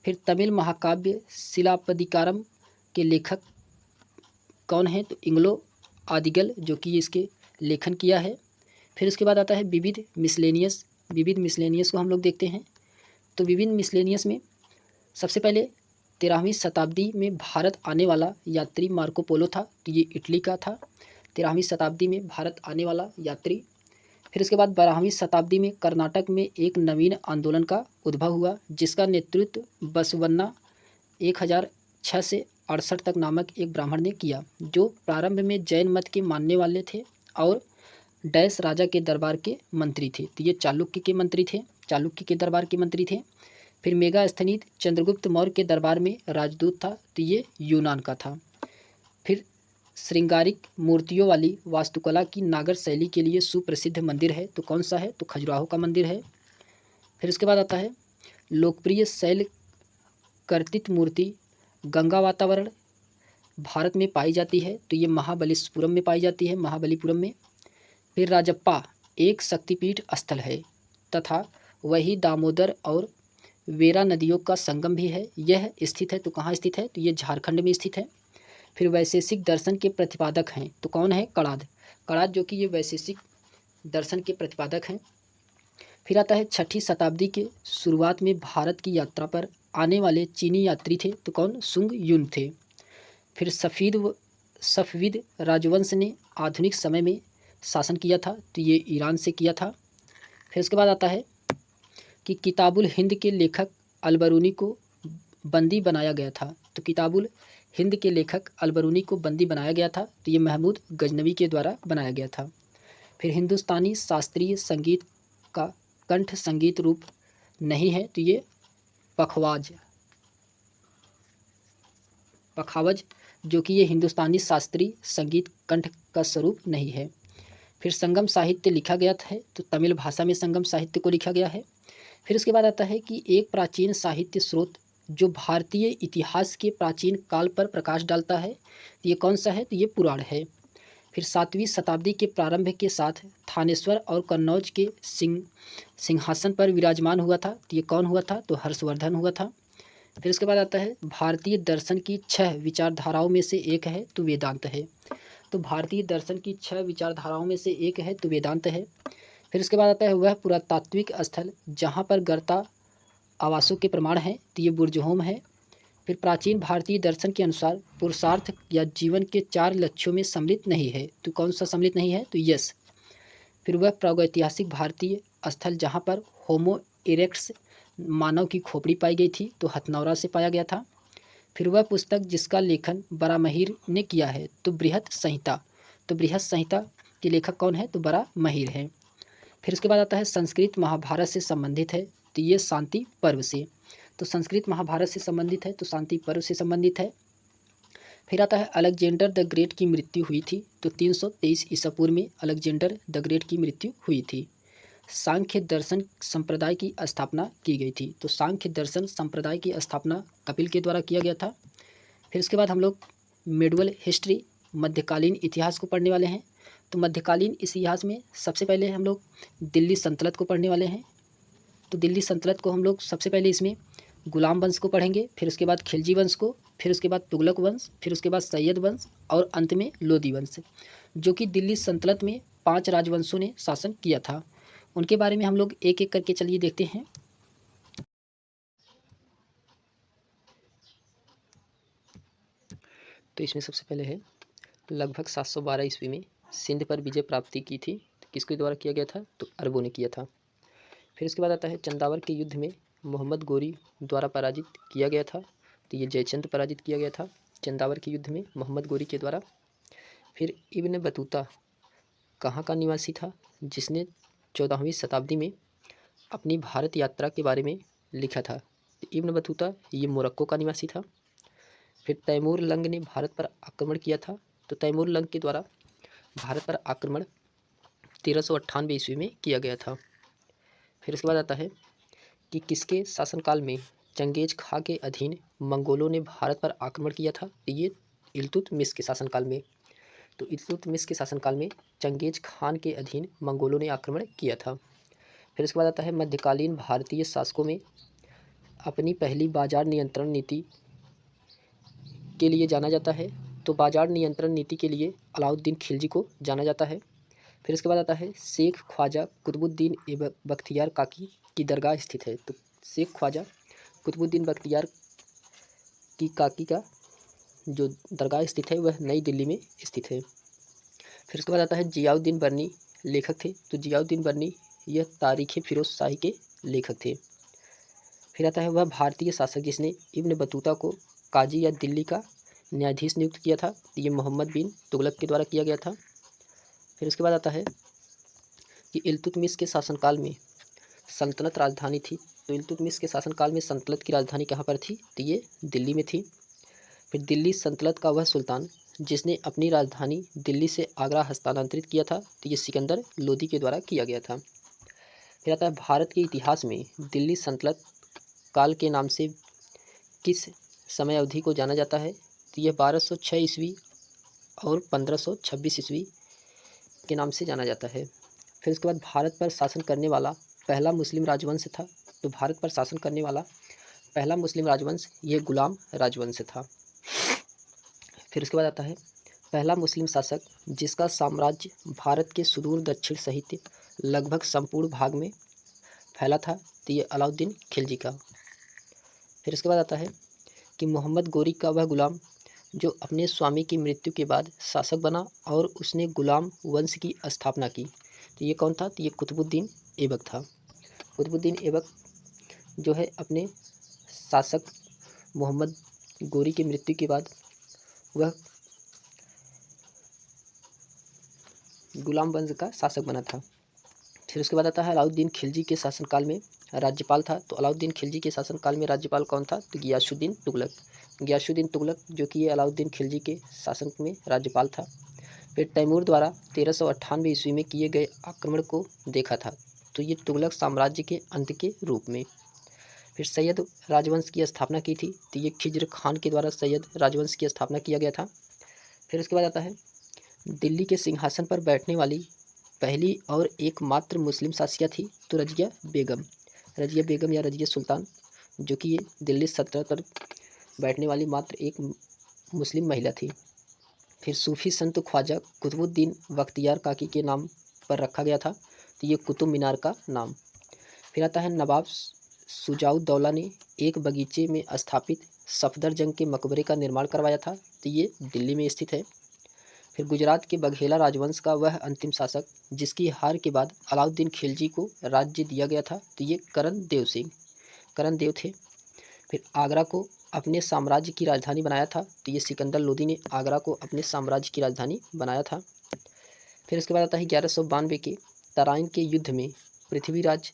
फिर तमिल महाकाव्य शिलापदिकारम के लेखक कौन है? तो इंग्लो आदिगल, जो कि इसके लेखन किया है। फिर उसके बाद आता है विविध मिसलेनियस। विविध मिसलेनियस को हम लोग देखते हैं। तो विविध मिसलेनियस में सबसे पहले 13वीं शताब्दी में भारत आने वाला यात्री मार्को पोलो था, तो ये इटली का था। 13वीं शताब्दी में भारत आने वाला यात्री। फिर उसके बाद 12वीं शताब्दी में कर्नाटक में एक नवीन आंदोलन का उद्भव हुआ, जिसका नेतृत्व बसवन्ना 1006 से 68 तक नामक एक ब्राह्मण ने किया, जो प्रारंभ में जैन मत के मानने वाले थे और डैश राजा के दरबार के मंत्री थे। तो ये चालुक्य के मंत्री थे, चालुक्य के दरबार के मंत्री थे। फिर मेगास्थनीत चंद्रगुप्त मौर्य के दरबार में राजदूत था, तो ये यूनान का था। फिर श्रृंगारिक मूर्तियों वाली वास्तुकला की नागर शैली के लिए सुप्रसिद्ध मंदिर है, तो कौन सा है? तो खजुराहो का मंदिर है। फिर उसके बाद आता है लोकप्रिय शैल कर्तित मूर्ति गंगा वातावरण भारत में पाई जाती है, तो ये महाबलीपुरम में पाई जाती है, महाबलीपुरम में। फिर राजप्पा एक शक्तिपीठ स्थल है तथा वही दामोदर और वेरा नदियों का संगम भी है। यह स्थित है, तो कहाँ स्थित है? तो ये झारखंड में स्थित है। फिर वैशेषिक दर्शन के प्रतिपादक हैं, तो कौन है? कणाद। कणाद जो कि ये वैशेषिक दर्शन के प्रतिपादक हैं। फिर आता है 6ठी शताब्दी के शुरुआत में भारत की यात्रा पर आने वाले चीनी यात्री थे, तो कौन? सुंग युन थे। फिर सफविद राजवंश ने आधुनिक समय में शासन किया था, तो ये ईरान से किया था। फिर उसके बाद आता है कि किताबुल हिंद के लेखक अलबरूनी को बंदी बनाया गया था, तो किताबुल हिंद के लेखक अलबरूनी को बंदी बनाया गया था, तो ये महमूद गजनवी के द्वारा बनाया गया था। फिर हिंदुस्तानी शास्त्रीय संगीत का कंठ संगीत रूप नहीं है, तो ये पखावज जो कि ये हिंदुस्तानी शास्त्रीय संगीत कंठ का स्वरूप नहीं है। फिर संगम साहित्य लिखा गया है, तो तमिल भाषा में संगम साहित्य को लिखा गया है। फिर उसके बाद आता है कि एक प्राचीन साहित्य स्रोत जो भारतीय इतिहास के प्राचीन काल पर प्रकाश डालता है, तो ये कौन सा है? तो ये पुराण है। फिर 7वीं शताब्दी के प्रारंभ के साथ थानेश्वर और कन्नौज के सिंहासन पर विराजमान हुआ था, तो ये कौन हुआ था? तो हर्षवर्धन हुआ था। फिर उसके बाद आता है भारतीय दर्शन की 6 विचारधाराओं में से एक है, तो वेदांत है। तो भारतीय दर्शन की 6 विचारधाराओं में से एक है, तो वेदांत है। फिर उसके बाद आता है वह पुरातात्विक स्थल जहाँ पर गर्ता आवासों के प्रमाण हैं, तो ये बुर्जहोम है। फिर प्राचीन भारतीय दर्शन के अनुसार पुरुषार्थ या जीवन के 4 लक्ष्यों में सम्मिलित नहीं है, तो कौन सा सम्मिलित नहीं है? तो यस। फिर वह प्रागैतिहासिक भारतीय स्थल जहाँ पर होमो इरेक्ट्स मानव की खोपड़ी पाई गई थी, तो हथनौरा से पाया गया था। फिर वह पुस्तक जिसका लेखन बरामहीर ने किया है, तो बृहत संहिता। तो बृहत संहिता के लेखक कौन है? तो बरामहीर है। फिर उसके बाद आता है संस्कृत महाभारत से संबंधित है, तो ये शांति पर्व से। तो संस्कृत महाभारत से संबंधित है, तो शांति पर्व से संबंधित है। फिर आता है अलेक्जेंडर द ग्रेट की मृत्यु हुई थी, तो 323 ईसा पूर्व में अलेक्जेंडर द ग्रेट की मृत्यु हुई थी। सांख्य दर्शन संप्रदाय की स्थापना की गई थी, तो सांख्य दर्शन संप्रदाय की स्थापना कपिल के द्वारा किया गया था। फिर उसके बाद हम लोग मेडुअल हिस्ट्री मध्यकालीन इतिहास को पढ़ने वाले हैं। तो मध्यकालीन इतिहास में सबसे पहले हम लोग दिल्ली सल्तनत को पढ़ने वाले हैं। तो दिल्ली सल्तनत को हम लोग सबसे पहले इसमें गुलाम वंश को पढ़ेंगे, फिर उसके बाद खिलजी वंश को, फिर उसके बाद तुगलक वंश, फिर उसके बाद सैयद वंश और अंत में लोदी वंश, जो कि दिल्ली सल्तनत में 5 राजवंशों ने शासन किया था। उनके बारे में हम लोग एक एक करके चलिए देखते हैं। तो इसमें सबसे पहले है लगभग 712 ईस्वी में सिंध पर विजय प्राप्ति की थी। तो किसके द्वारा किया गया था? तो अरबों ने किया था। फिर इसके बाद आता है चंदावर के युद्ध में मोहम्मद गोरी द्वारा पराजित किया गया था। तो ये जयचंद पराजित किया गया था चंदावर के युद्ध में मोहम्मद गोरी के द्वारा। फिर इब्न बतूता कहाँ का निवासी था? जिसने 14वीं शताब्दी में अपनी भारत यात्रा के बारे में लिखा था। इब्न बतूता ये मोरक्को का निवासी था। फिर तैमूर लंग ने भारत पर आक्रमण किया था। तो तैमूर लंग के द्वारा भारत पर आक्रमण 1398 ईस्वी में किया गया था। फिर उसके बाद आता है कि किसके शासनकाल में चंगेज खां के अधीन मंगोलों ने भारत पर आक्रमण किया था? ये इल्तुतमिश के शासनकाल में। तो इल्तुतमिश के शासनकाल में चंगेज खान के अधीन मंगोलों ने आक्रमण किया था। फिर उसके बाद आता है मध्यकालीन भारतीय शासकों में अपनी पहली बाजार नियंत्रण नीति के लिए जाना जाता है। तो बाजार नियंत्रण नीति के लिए अलाउद्दीन खिलजी को जाना जाता है। फिर उसके बाद आता है शेख ख्वाजा कुतुबुद्दीन बख्तियार काकी की दरगाह स्थित है। तो शेख ख्वाजा कुतुबुद्दीन बख्तियार की काकी का जो दरगाह स्थित है वह नई दिल्ली में स्थित है। फिर उसके बाद आता है जियाउद्दीन बर्नी लेखक थे। तो जियाउद्दीन बर्नी यह तारीख़ फिरोज शाही के लेखक थे। फिर आता है वह भारतीय शासक जिसने इब्न बतूता को काजी या दिल्ली का न्यायाधीश नियुक्त किया था। ये मोहम्मद बिन तुगलक के द्वारा किया गया था। फिर उसके बाद आता है कि इल्तुतमिश के शासनकाल में सल्तनत राजधानी थी। तो इल्तुतमिश के शासनकाल में सल्तनत की राजधानी कहाँ पर थी? तो ये दिल्ली में थी। फिर दिल्ली सल्तनत का वह सुल्तान जिसने अपनी राजधानी दिल्ली से आगरा हस्तांतरित किया था। तो ये सिकंदर लोदी के द्वारा किया गया था। फिर आता है भारत के इतिहास में दिल्ली सल्तनत काल के नाम से किस समय अवधि को जाना जाता है? तो यह 1206 ईस्वी और 1526 ईस्वी के नाम से जाना जाता है। फिर उसके बाद भारत पर शासन करने वाला पहला मुस्लिम राजवंश था। तो भारत पर शासन करने वाला पहला मुस्लिम राजवंश ये गुलाम राजवंश था। फिर उसके बाद आता है पहला मुस्लिम शासक जिसका साम्राज्य भारत के सुदूर दक्षिण सहित लगभग संपूर्ण भाग में फैला था। तो ये अलाउद्दीन खिलजी का। फिर उसके बाद आता है कि मोहम्मद गोरी का वह गुलाम जो अपने स्वामी की मृत्यु के बाद शासक बना और उसने गुलाम वंश की स्थापना की। तो ये कौन था? तो ये कुतुबुद्दीन ऐबक था। कुतुबुद्दीन ऐबक जो है अपने शासक मोहम्मद गोरी की मृत्यु के बाद वह गुलाम वंश का शासक बना था। फिर उसके बाद आता है अलाउद्दीन खिलजी के शासनकाल में राज्यपाल था। तो अलाउद्दीन खिलजी के शासनकाल में राज्यपाल कौन था? तो गियासुद्दीन तुगलक। गियासुद्दीन तुगलक जो कि ये अलाउद्दीन खिलजी के शासन में राज्यपाल था। फिर तैमूर द्वारा 1398 ईस्वी में किए गए आक्रमण को देखा था। तो ये तुगलक साम्राज्य के अंत के रूप में। फिर सैयद राजवंश की स्थापना की थी। तो ये खिज्र खान के द्वारा सैयद राजवंश की स्थापना किया गया था। फिर उसके बाद आता है दिल्ली के सिंहासन पर बैठने वाली पहली और एकमात्र मुस्लिम शासिका थी तो रजिया बेगम। रजिया बेगम या रजिया सुल्तान जो कि ये दिल्ली सल्तनत पर बैठने वाली मात्र एक मुस्लिम महिला थी। फिर सूफी संत ख्वाजा कुतुबुद्दीन बख्तियार काकी के नाम पर रखा गया था। तो ये कुतुब मीनार का नाम। फिर आता है नवाब शुजाउद्दौला ने एक बगीचे में स्थापित सफदरजंग के मकबरे का निर्माण करवाया था। तो ये दिल्ली में स्थित है। फिर गुजरात के बघेला राजवंश का वह अंतिम शासक जिसकी हार के बाद अलाउद्दीन खिलजी को राज्य दिया गया था। तो ये करण देव थे। फिर आगरा को अपने साम्राज्य की राजधानी बनाया था। तो ये सिकंदर लोदी ने आगरा को अपने साम्राज्य की राजधानी बनाया था। फिर उसके बाद आता है 1192 के तराइन के युद्ध में पृथ्वीराज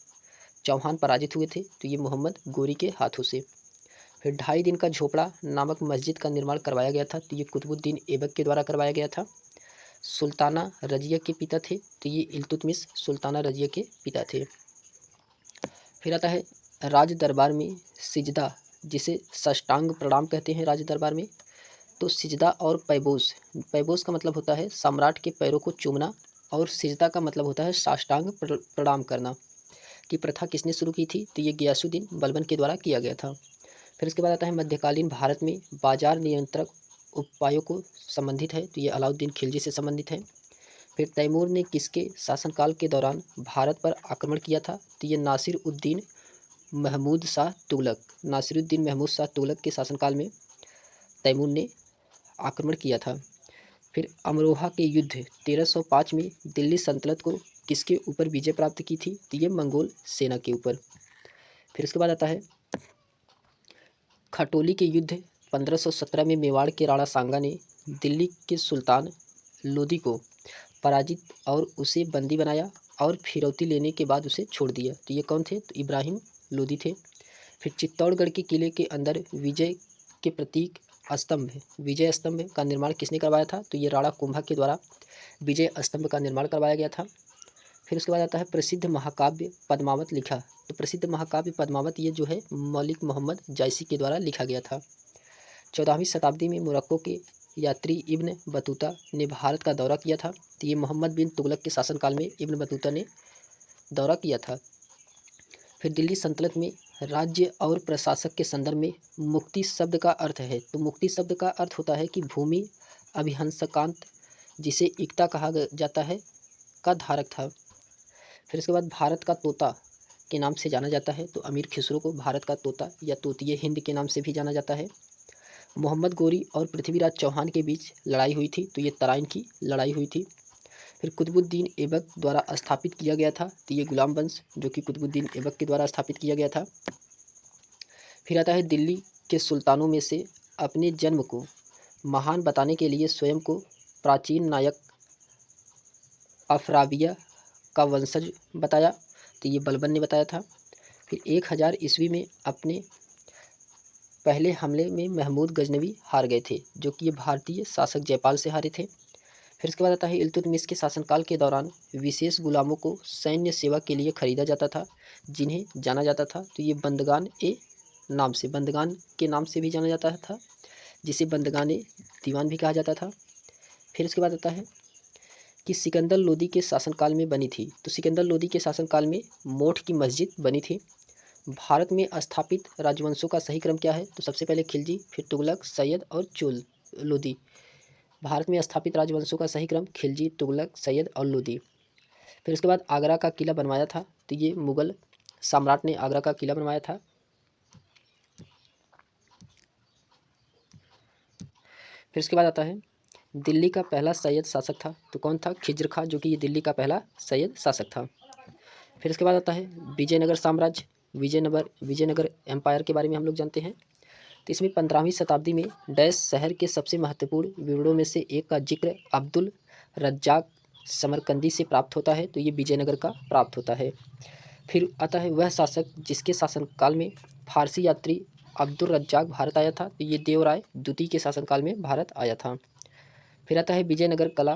चौहान पराजित हुए थे। तो ये मोहम्मद गोरी के हाथों से। फिर 2.5 दिन का झोपड़ा नामक मस्जिद का निर्माण करवाया गया था। तो ये कुतुबुद्दीन ऐबक के द्वारा करवाया गया था। सुल्ताना रजिया के पिता थे। तो ये इल्तुतमिश सुल्ताना रजिया के पिता थे। फिर आता है राज दरबार में सिजदा जिसे साष्टांग प्रणाम कहते हैं राज दरबार में। तो सिजदा और पैबोस, पैबोस का मतलब होता है सम्राट के पैरों को चूमना और सिजदा का मतलब होता है साष्टांग प्रणाम करना की प्रथा किसने शुरू की थी? तो ये गियासुद्दीन बलबन के द्वारा किया गया था। फिर उसके बाद आता है मध्यकालीन भारत में बाजार नियंत्रक उपायों को संबंधित है, तो ये अलाउद्दीन खिलजी से संबंधित है। फिर तैमूर ने किसके शासनकाल के दौरान भारत पर आक्रमण किया था, तो ये नासिरुद्दीन महमूद शाह तुगलक, नासिरुद्दीन महमूद शाह तुगलक के शासनकाल में तैमूर ने आक्रमण किया था। फिर अमरोहा के युद्ध 1305 में दिल्ली सल्तनत को किसके ऊपर विजय प्राप्त की थी, तो ये मंगोल सेना के ऊपर। फिर उसके बाद आता है खटोली के युद्ध 1517 में मेवाड़ के राणा सांगा ने दिल्ली के सुल्तान लोदी को पराजित और उसे बंदी बनाया और फिरौती लेने के बाद उसे छोड़ दिया, तो ये कौन थे, तो इब्राहिम लोदी थे। फिर चित्तौड़गढ़ के किले के अंदर विजय के प्रतीक स्तंभ, विजय स्तंभ का निर्माण किसने करवाया था, तो ये राणा कुंभा के द्वारा विजय स्तंभ का निर्माण करवाया गया था। फिर उसके बाद आता है प्रसिद्ध महाकाव्य पद्मावत लिखा, तो प्रसिद्ध महाकाव्य पद्मावत ये जो है मलिक मोहम्मद जायसी के द्वारा लिखा गया था। 14वीं शताब्दी में मोरक्को के यात्री इब्न बतूता ने भारत का दौरा किया था, तो ये मोहम्मद बिन तुगलक के शासनकाल में इब्न बतूता ने दौरा किया था। फिर दिल्ली सल्तनत में राज्य और प्रशासक के संदर्भ में मुक्ति शब्द का अर्थ है, तो मुक्ति शब्द का अर्थ होता है कि भूमि अभिहंसकांत, जिसे एकता कहा जाता है, का धारक था। फिर इसके बाद भारत का तोता के नाम से जाना जाता है, तो अमीर खुसरो को भारत का तोता या तोतिए हिंद के नाम से भी जाना जाता है। मोहम्मद गोरी और पृथ्वीराज चौहान के बीच लड़ाई हुई थी, तो ये तराइन की लड़ाई हुई थी। फिर कुतुबुद्दीन ऐबक द्वारा स्थापित किया गया था, तो ये गुलाम वंश जो कि कुतुबुद्दीन ऐबक के द्वारा स्थापित किया गया था। फिर आता है दिल्ली के सुल्तानों में से अपने जन्म को महान बताने के लिए स्वयं को प्राचीन नायक अफराबिया का वंशज बताया, तो ये बलबन ने बताया था। फिर 1000 ईस्वी में अपने पहले हमले में महमूद गजनवी हार गए थे, जो कि ये भारतीय शासक जयपाल से हारे थे। फिर इसके बाद आता है इल्तुतमिश के शासनकाल के दौरान विशेष गुलामों को सैन्य सेवा के लिए खरीदा जाता था, जिन्हें जाना जाता था, तो ये बंदगान ए नाम से, बंदगान के नाम से भी जाना जाता था, जिसे बंदगान ए दीवान भी कहा जाता था। फिर इसके बाद आता है कि सिकंदर लोदी के शासनकाल में बनी थी, तो सिकंदर लोदी के शासनकाल में मोठ की मस्जिद बनी थी। भारत में स्थापित राजवंशों का सही क्रम क्या है, तो सबसे पहले खिलजी, फिर तुगलक, सैयद और चोल लोदी। भारत में स्थापित राजवंशों का सही क्रम खिलजी, तुगलक, सैयद और लोदी। फिर उसके बाद आगरा का किला बनवाया था, तो ये मुगल सम्राट ने आगरा का किला बनवाया था। फिर उसके बाद आता है दिल्ली का पहला सैयद शासक था, तो कौन था, खिज्र खां, जो कि ये दिल्ली का पहला सैयद शासक था। फिर उसके बाद आता है विजयनगर साम्राज्य, विजयनगर एम्पायर के बारे में हम लोग जानते हैं। तो इसमें 15वीं शताब्दी में डैश शहर के सबसे महत्वपूर्ण विवरणों में से एक का जिक्र अब्दुल रज्जाक समरकंदी से प्राप्त होता है, तो ये विजयनगर का प्राप्त होता है। फिर आता है वह शासक जिसके शासनकाल में फारसी यात्री अब्दुल रज्जाक भारत आया था, तो ये देवराय द्वितीय के शासनकाल में भारत आया था। फिर आता है विजयनगर कला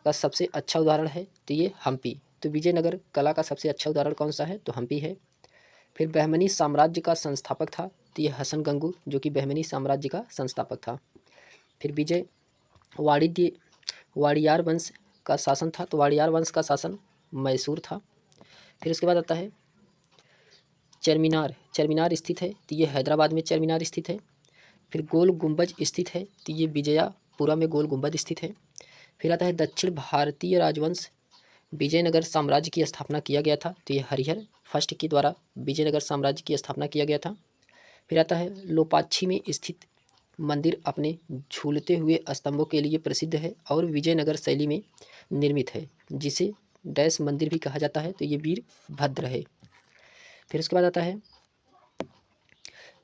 का सबसे अच्छा उदाहरण है, तो ये हम्पी, तो विजयनगर कला का सबसे अच्छा उदाहरण कौन सा है, तो हम्पी है। फिर बहमनी साम्राज्य का संस्थापक था, तो ये हसन गंगू, जो कि बहमनी साम्राज्य का संस्थापक था। फिर विजय वाणिज्य वाड़ियार वंश का शासन था, तो वाड़ियार वंश का शासन मैसूर था। फिर उसके बाद आता है चरमीनार स्थित है, तो ये हैदराबाद में चरमीनार स्थित है। फिर गोल गुंबज स्थित है, तो ये विजयपुरा में गोल गुंबज स्थित है। फिर आता है दक्षिण भारतीय राजवंश विजयनगर साम्राज्य की स्थापना किया गया था, तो ये हरिहर फर्स्ट के द्वारा विजयनगर साम्राज्य की स्थापना किया गया था। फिर आता है लोपाक्षी में स्थित मंदिर अपने झूलते हुए स्तंभों के लिए प्रसिद्ध है और विजयनगर शैली में निर्मित है, जिसे डैश मंदिर भी कहा जाता है, तो ये वीरभद्र है। फिर उसके बाद आता है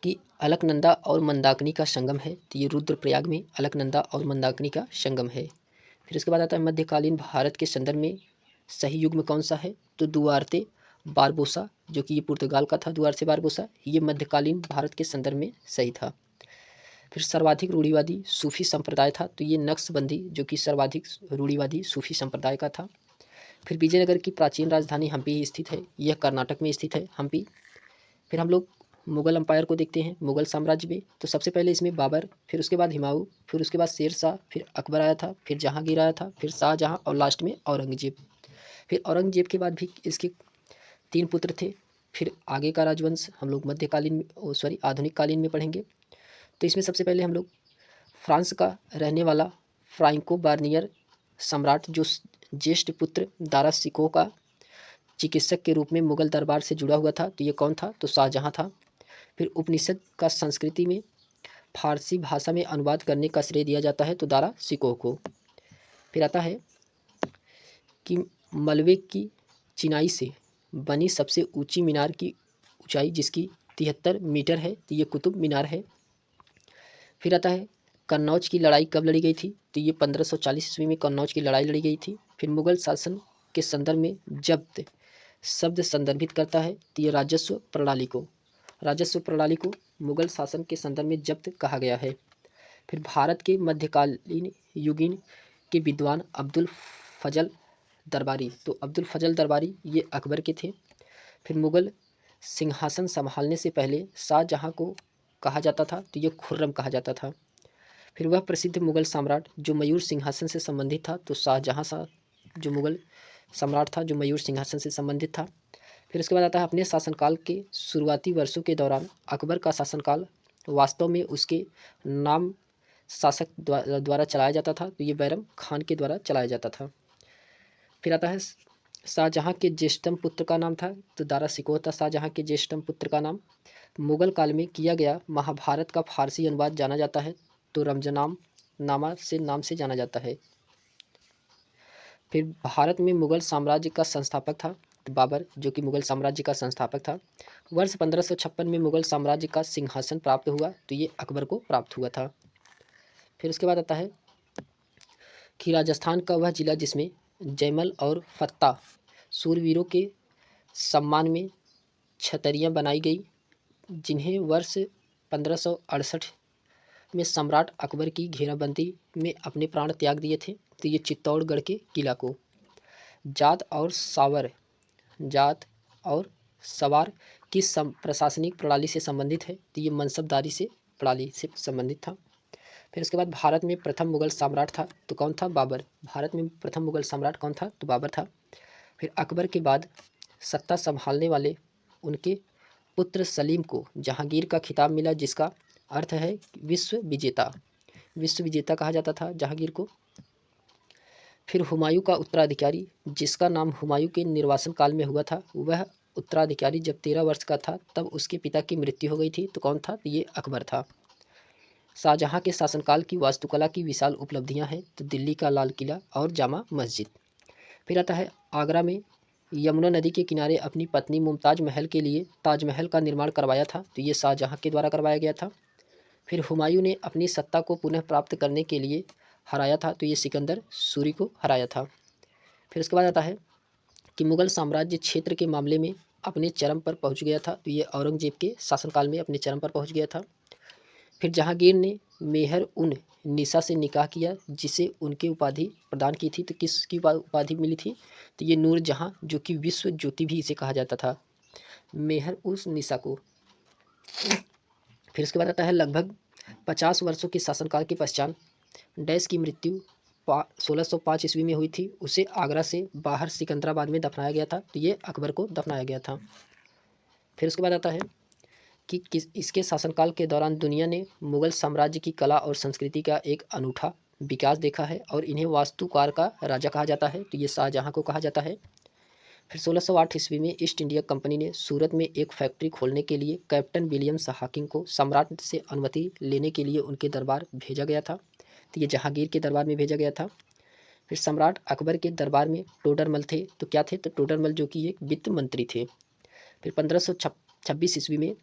कि अलकनंदा और मंदाकिनी का संगम है, तो ये रुद्रप्रयाग में अलकनंदा और मंदाकिनी का संगम है। फिर उसके बाद आता है मध्यकालीन भारत के संदर्भ में सही युग्म कौन सा है, तो दुआर्ते बारबोसा, जो कि ये पुर्तगाल का था, दुआर्ते बारबोसा, ये मध्यकालीन भारत के संदर्भ में सही था। फिर सर्वाधिक रूढ़िवादी सूफी संप्रदाय था, तो ये नक्शबंदी, जो कि सर्वाधिक रूढ़िवादी सूफी संप्रदाय का था। फिर विजयनगर की प्राचीन राजधानी हम्पी स्थित है, यह कर्नाटक में स्थित है हम्पी। फिर हम लोग मुगल अम्पायर को देखते हैं, मुगल साम्राज्य में, तो सबसे पहले इसमें बाबर, फिर उसके बाद हुमायूं, फिर उसके बाद शेर शाह, फिर अकबर आया था, फिर जहांगीर आया था, फिर शाहजहां और लास्ट में औरंगजेब। फिर औरंगजेब के बाद भी इसके 3 पुत्र थे, फिर आगे का राजवंश हम लोग मध्यकालीन आधुनिक कालीन में पढ़ेंगे। तो इसमें सबसे पहले हम लोग फ्रांस का रहने वाला फ्रांको बार्नियर सम्राट, जो ज्येष्ठ पुत्र दारा शिकोह का चिकित्सक के रूप में मुगल दरबार से जुड़ा हुआ था, तो ये कौन था? तो शाहजहाँ था। फिर उपनिषद का संस्कृति में फारसी भाषा में अनुवाद करने का श्रेय दिया जाता है तो दारा शिकोह को। फिर आता है कि मलबे की चिनाई से बनी सबसे ऊंची मीनार की ऊंचाई जिसकी 73 मीटर है, तो ये कुतुब मीनार है। फिर आता है कन्नौज की लड़ाई कब लड़ी गई थी? तो ये 1540 ईस्वी में कन्नौज की लड़ाई लड़ी गई थी। फिर मुगल शासन के संदर्भ में जब्त शब्द संदर्भित करता है, तो ये राजस्व प्रणाली को मुगल शासन के संदर्भ में जब्त कहा गया है। फिर भारत के मध्यकालीन युगीन के विद्वान अब्दुल फजल दरबारी, तो अब्दुल फजल दरबारी ये अकबर के थे। फिर मुगल सिंहासन संभालने से पहले शाहजहाँ को कहा जाता था, तो ये खुर्रम कहा जाता था। फिर वह प्रसिद्ध मुगल सम्राट जो मयूर सिंहासन से संबंधित था, तो शाहजहाँ जो मुगल सम्राट था जो मयूर सिंहासन से संबंधित था। फिर उसके बाद आता है अपने शासनकाल के शुरुआती वर्षों के दौरान अकबर का शासनकाल वास्तव में उसके नाम शासक द्वारा चलाया जाता था, तो ये बैरम खान के द्वारा चलाया जाता था। फिर आता है शाहजहाँ के ज्येष्ठतम पुत्र का नाम था, तो दारा शिकोह था शाहजहाँ के ज्येष्ठतम पुत्र का नाम। मुगल काल में किया गया महाभारत का फारसी अनुवाद जाना जाता है, तो रमजनाम नामा से नाम से जाना जाता है। फिर भारत में मुगल साम्राज्य का संस्थापक था बाबर, जो कि मुगल साम्राज्य का संस्थापक था। वर्ष 1556 में मुगल साम्राज्य का सिंहासन प्राप्त हुआ, तो ये अकबर को प्राप्त हुआ था। फिर उसके बाद आता है कि राजस्थान का वह जिला जिसमें जयमल और फत्ता सूरवीरों के सम्मान में छतरियाँ बनाई गई, जिन्हें वर्ष 1568 में सम्राट अकबर की घेराबंदी में अपने प्राण त्याग दिए थे, तो ये चित्तौड़गढ़ के किला को। जात और सवार की प्रशासनिक प्रणाली से संबंधित है, तो ये मनसबदारी से प्रणाली से संबंधित था। फिर उसके बाद भारत में प्रथम मुगल सम्राट था, तो कौन था? बाबर। भारत में प्रथम मुगल सम्राट कौन था? तो बाबर था। फिर अकबर के बाद सत्ता संभालने वाले उनके पुत्र सलीम को जहांगीर का खिताब मिला, जिसका अर्थ है विश्व विजेता कहा जाता था जहांगीर को। फिर हुमायूं का उत्तराधिकारी, जिसका नाम हुमायूं के निर्वासन काल में हुआ था, वह उत्तराधिकारी जब 13 वर्ष का था तब उसके पिता की मृत्यु हो गई थी, तो कौन था? तो ये अकबर था। शाहजहाँ के शासनकाल की वास्तुकला की विशाल उपलब्धियां हैं, तो दिल्ली का लाल किला और जामा मस्जिद। फिर आता है आगरा में यमुना नदी के किनारे अपनी पत्नी मुमताज़ महल के लिए ताजमहल का निर्माण करवाया था, तो ये शाहजहाँ के द्वारा करवाया गया था। फिर हुमायूं ने अपनी सत्ता को पुनः प्राप्त करने के लिए हराया था, तो ये सिकंदर सूरी को हराया था। फिर उसके बाद आता है कि मुगल साम्राज्य क्षेत्र के मामले में अपने चरम पर पहुंच गया था, तो ये औरंगजेब के शासनकाल में अपने चरम पर पहुंच गया था। फिर जहांगीर ने मेहर उन निसा से निकाह किया, जिसे उनकी उपाधि प्रदान की थी, तो किसकी उपाधि मिली थी? तो ये नूर जहाँ, जो कि विश्व ज्योति भी इसे कहा जाता था, मेहर उस निसा को। फिर उसके बाद आता है लगभग 50 वर्षों के शासनकाल के पश्चात डैश की मृत्यु 1605 ईस्वी में हुई थी। उसे आगरा से बाहर सिकंदराबाद में दफनाया गया था, तो ये अकबर को दफनाया गया था। फिर उसके बाद आता है कि इसके शासनकाल के दौरान दुनिया ने मुगल साम्राज्य की कला और संस्कृति का एक अनूठा विकास देखा है और इन्हें वास्तुकार का राजा कहा जाता है, तो ये शाहजहाँ को कहा जाता है। फिर 1608 ईस्वी में ईस्ट इंडिया कंपनी ने सूरत में एक फैक्ट्री खोलने के लिए कैप्टन विलियम्स हाकिम को सम्राट से अनुमति लेने के लिए उनके दरबार भेजा गया था, तो ये जहांगीर के दरबार में भेजा गया था। फिर सम्राट अकबर के दरबार में टोडरमल थे, तो क्या थे? तो टोडरमल जो कि एक वित्त मंत्री थे। फिर 1526 ईस्वी में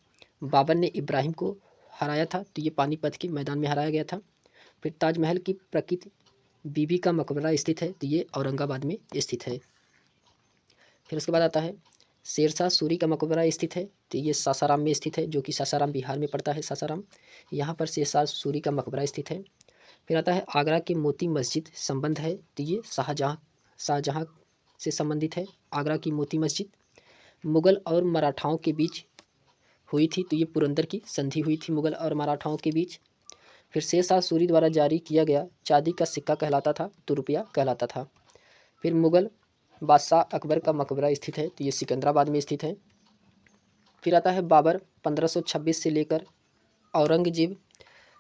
बाबर ने इब्राहिम को हराया था, तो ये पानीपत के मैदान में हराया गया था। फिर ताजमहल की प्रकृति बीबी का मकबरा स्थित है, तो ये औरंगाबाद में स्थित है। फिर उसके बाद आता है शेरशाह सूरी का मकबरा स्थित है, तो ये सासाराम में स्थित है, जो कि सासाराम बिहार में पड़ता है। सासाराम यहाँ पर शेरशाह सूरी का मकबरा स्थित है। फिर आता है आगरा के मोती मस्जिद संबंध है, तो ये शाहजहाँ से संबंधित है। आगरा की मोती मस्जिद मुगल और मराठाओं के बीच हुई थी, तो ये पुरंदर की संधि हुई थी मुगल और मराठाओं के बीच। फिर शेरशाह सूरी द्वारा जारी किया गया चांदी का सिक्का कहलाता था, तो रुपया कहलाता था। फिर मुगल बादशाह अकबर का मकबरा स्थित है, तो ये सिकंदराबाद में स्थित है। फिर आता है बाबर 1526 से लेकर औरंगजेब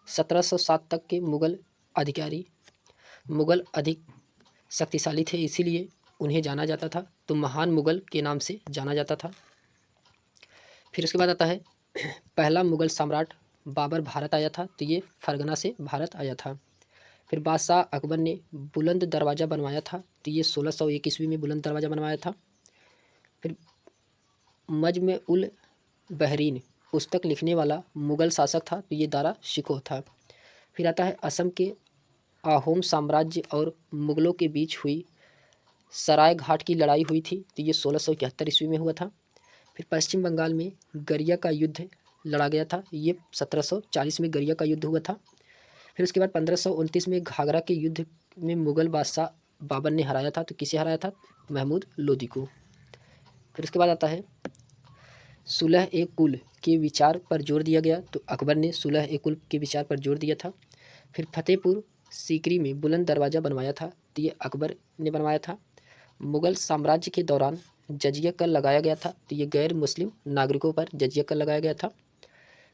1707 तक के मुग़ल अधिकारी। मुग़ल अधिक शक्तिशाली थे, इसीलिए उन्हें जाना जाता था तो महान मुग़ल के नाम से जाना जाता था। फिर उसके बाद आता है पहला मुग़ल सम्राट बाबर भारत आया था, तो ये फरगना से भारत आया था। फिर बादशाह अकबर ने बुलंद दरवाज़ा बनवाया था, तो ये 1601 ईस्वी में बुलंद दरवाज़ा बनवाया था। फिर मजमे उल बहरीन पुस्तक लिखने वाला मुग़ल शासक था, तो ये दारा शिकोह था। फिर आता है असम के अहोम साम्राज्य और मुग़लों के बीच हुई सराय घाट की लड़ाई हुई थी, तो ये 1671 ईस्वी में हुआ था। फिर पश्चिम बंगाल में गरिया का युद्ध लड़ा गया था, ये 1740 में गरिया का युद्ध हुआ था। फिर उसके बाद 1529 में घाघरा के युद्ध में मुग़ल बादशाह बाबर ने हराया था, तो किसे हराया था? महमूद लोदी को। फिर उसके बाद आता है सुलह ए कुल के विचार पर जोर दिया गया, तो अकबर ने सुलह ए कुल के विचार पर जोर दिया था। फिर फतेहपुर सीकरी में बुलंद दरवाज़ा बनवाया था, तो ये अकबर ने बनवाया था। मुग़ल साम्राज्य के दौरान जजिया कर लगाया गया था, तो ये गैर मुस्लिम नागरिकों पर जजिया कर लगाया गया था।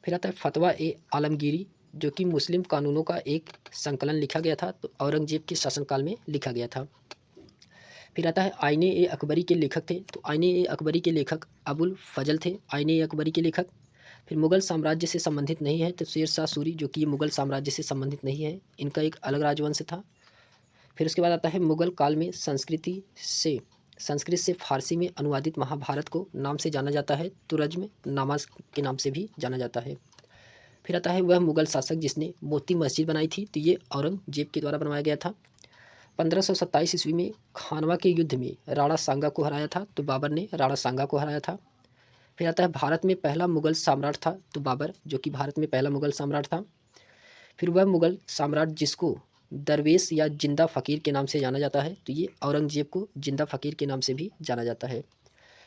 फिर आता है फतवा ए आलमगीरी, जो कि मुस्लिम कानूनों का एक संकलन लिखा गया था, तो औरंगजेब के शासनकाल में लिखा गया था। फिर आता है आईने ए अकबरी के लेखक थे, तो आईने ए अकबरी के लेखक अबुल फजल थे, आईने ए अकबरी के लेखक। फिर मुग़ल साम्राज्य से संबंधित नहीं है, तो शेर शाह सूरी, जो कि ये मुग़ल साम्राज्य से संबंधित नहीं है, इनका एक अलग राजवंश था। फिर उसके बाद आता है मुग़ल काल में संस्कृत से फारसी में अनुवादित महाभारत को नाम से जाना जाता है, तुरज्म नामा के नाम से भी जाना जाता है। फिर आता है वह मुग़ल शासक जिसने मोती मस्जिद बनाई थी, तो ये औरंगजेब के द्वारा बनवाया गया था। 1527 ईस्वी में खानवा के युद्ध में राणा सांगा को हराया था, तो बाबर ने राणा सांगा को हराया था। फिर आता है भारत में पहला मुग़ल सम्राट था, तो बाबर, जो कि भारत में पहला मुग़ल सम्राट था। फिर वह मुग़ल सम्राट जिसको दरवेश या जिंदा फ़कीर के नाम से जाना जाता है, तो ये औरंगजेब को जिंदा फ़कीर के नाम से भी जाना जाता है।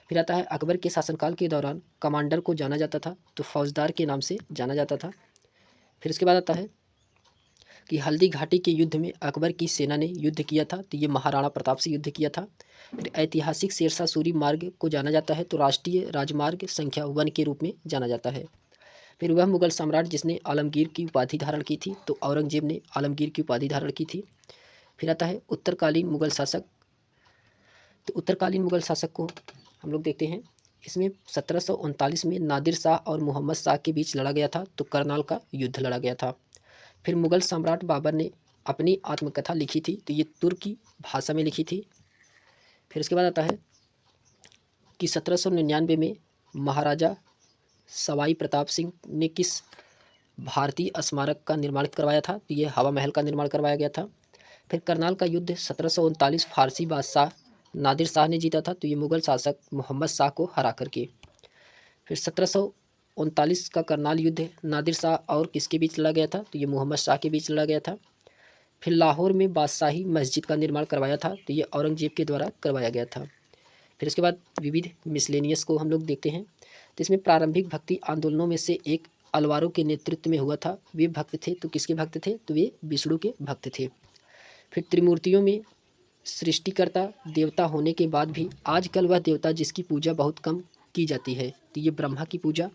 फिर आता है अकबर के शासनकाल के दौरान कमांडर को जाना जाता था, तो फौजदार के नाम से जाना जाता था। फिर उसके बाद आता है कि हल्दी घाटी के युद्ध में अकबर की सेना ने युद्ध किया था, तो ये महाराणा प्रताप से युद्ध किया था। फिर ऐतिहासिक शेरशाह सूरी मार्ग को जाना जाता है, तो राष्ट्रीय राजमार्ग संख्या 1 के रूप में जाना जाता है। फिर वह मुग़ल सम्राट जिसने आलमगीर की उपाधि धारण की थी, तो औरंगजेब ने आलमगीर की उपाधि धारण की थी। फिर आता है उत्तरकालीन मुग़ल शासक, तो उत्तरकालीन मुग़ल शासक को हम लोग देखते हैं। इसमें 1739 में नादिर शाह और मोहम्मद शाह के बीच लड़ा गया था, तो करनाल का युद्ध लड़ा गया था। फिर मुग़ल सम्राट बाबर ने अपनी आत्मकथा लिखी थी, तो ये तुर्की भाषा में लिखी थी। फिर उसके बाद आता है कि 1799 में महाराजा सवाई प्रताप सिंह ने किस भारतीय स्मारक का निर्माण करवाया था, तो ये हवा महल का निर्माण करवाया गया था। फिर करनाल का युद्ध 1739 फारसी बादशाह नादिर शाह ने जीता था, तो ये मुग़ल शासक मोहम्मद शाह को हरा करके। फिर 1739 का करनाल युद्ध नादिर शाह और किसके बीच लड़ा गया था, तो ये मोहम्मद शाह के बीच लड़ा गया था। फिर लाहौर में बादशाही मस्जिद का निर्माण करवाया था, तो ये औरंगजेब के द्वारा करवाया गया था। फिर उसके बाद विविध मिसलेनियस को हम लोग देखते हैं, तो इसमें प्रारंभिक भक्ति आंदोलनों में से एक अलवारों के नेतृत्व में हुआ था। वे भक्त थे, तो किसके भक्त थे, तो वे विष्णु के भक्त थे। फिर त्रिमूर्तियों में सृष्टिकर्ता देवता होने के बाद भी आजकल वह देवता जिसकी पूजा बहुत कम की जाती है, तो ये ब्रह्मा की पूजा।